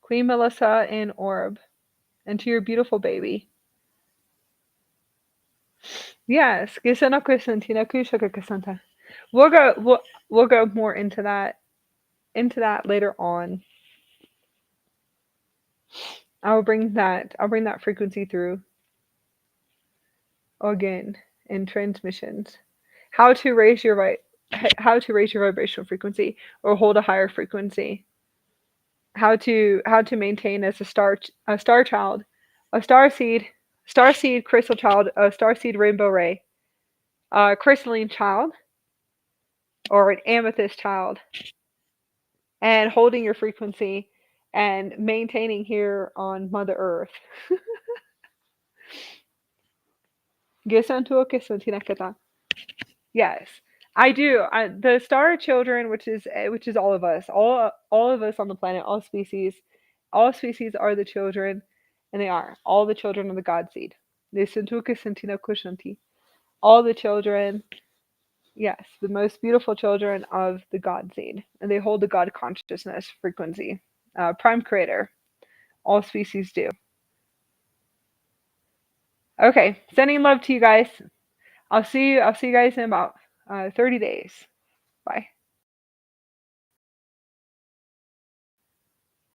Queen Melissa and Orb, and to your beautiful baby. Yes, we'll go we'll go more into that later on. I'll bring that frequency through again in transmissions. How to raise your how to raise your vibrational frequency or hold a higher frequency. How to maintain as a star child, a star seed crystal child, a star seed rainbow ray, a crystalline child, or an amethyst child, and holding your frequency and maintaining here on Mother Earth. Yes, I do. The star children, which is all of us, all of us on the planet, all species are the children, and they are all the children of the God seed. All the children, yes, the most beautiful children of the God seed, and they hold the God consciousness frequency. Prime creator, all species do. Okay, sending love to you guys. I'll see you guys in about 30 days. Bye.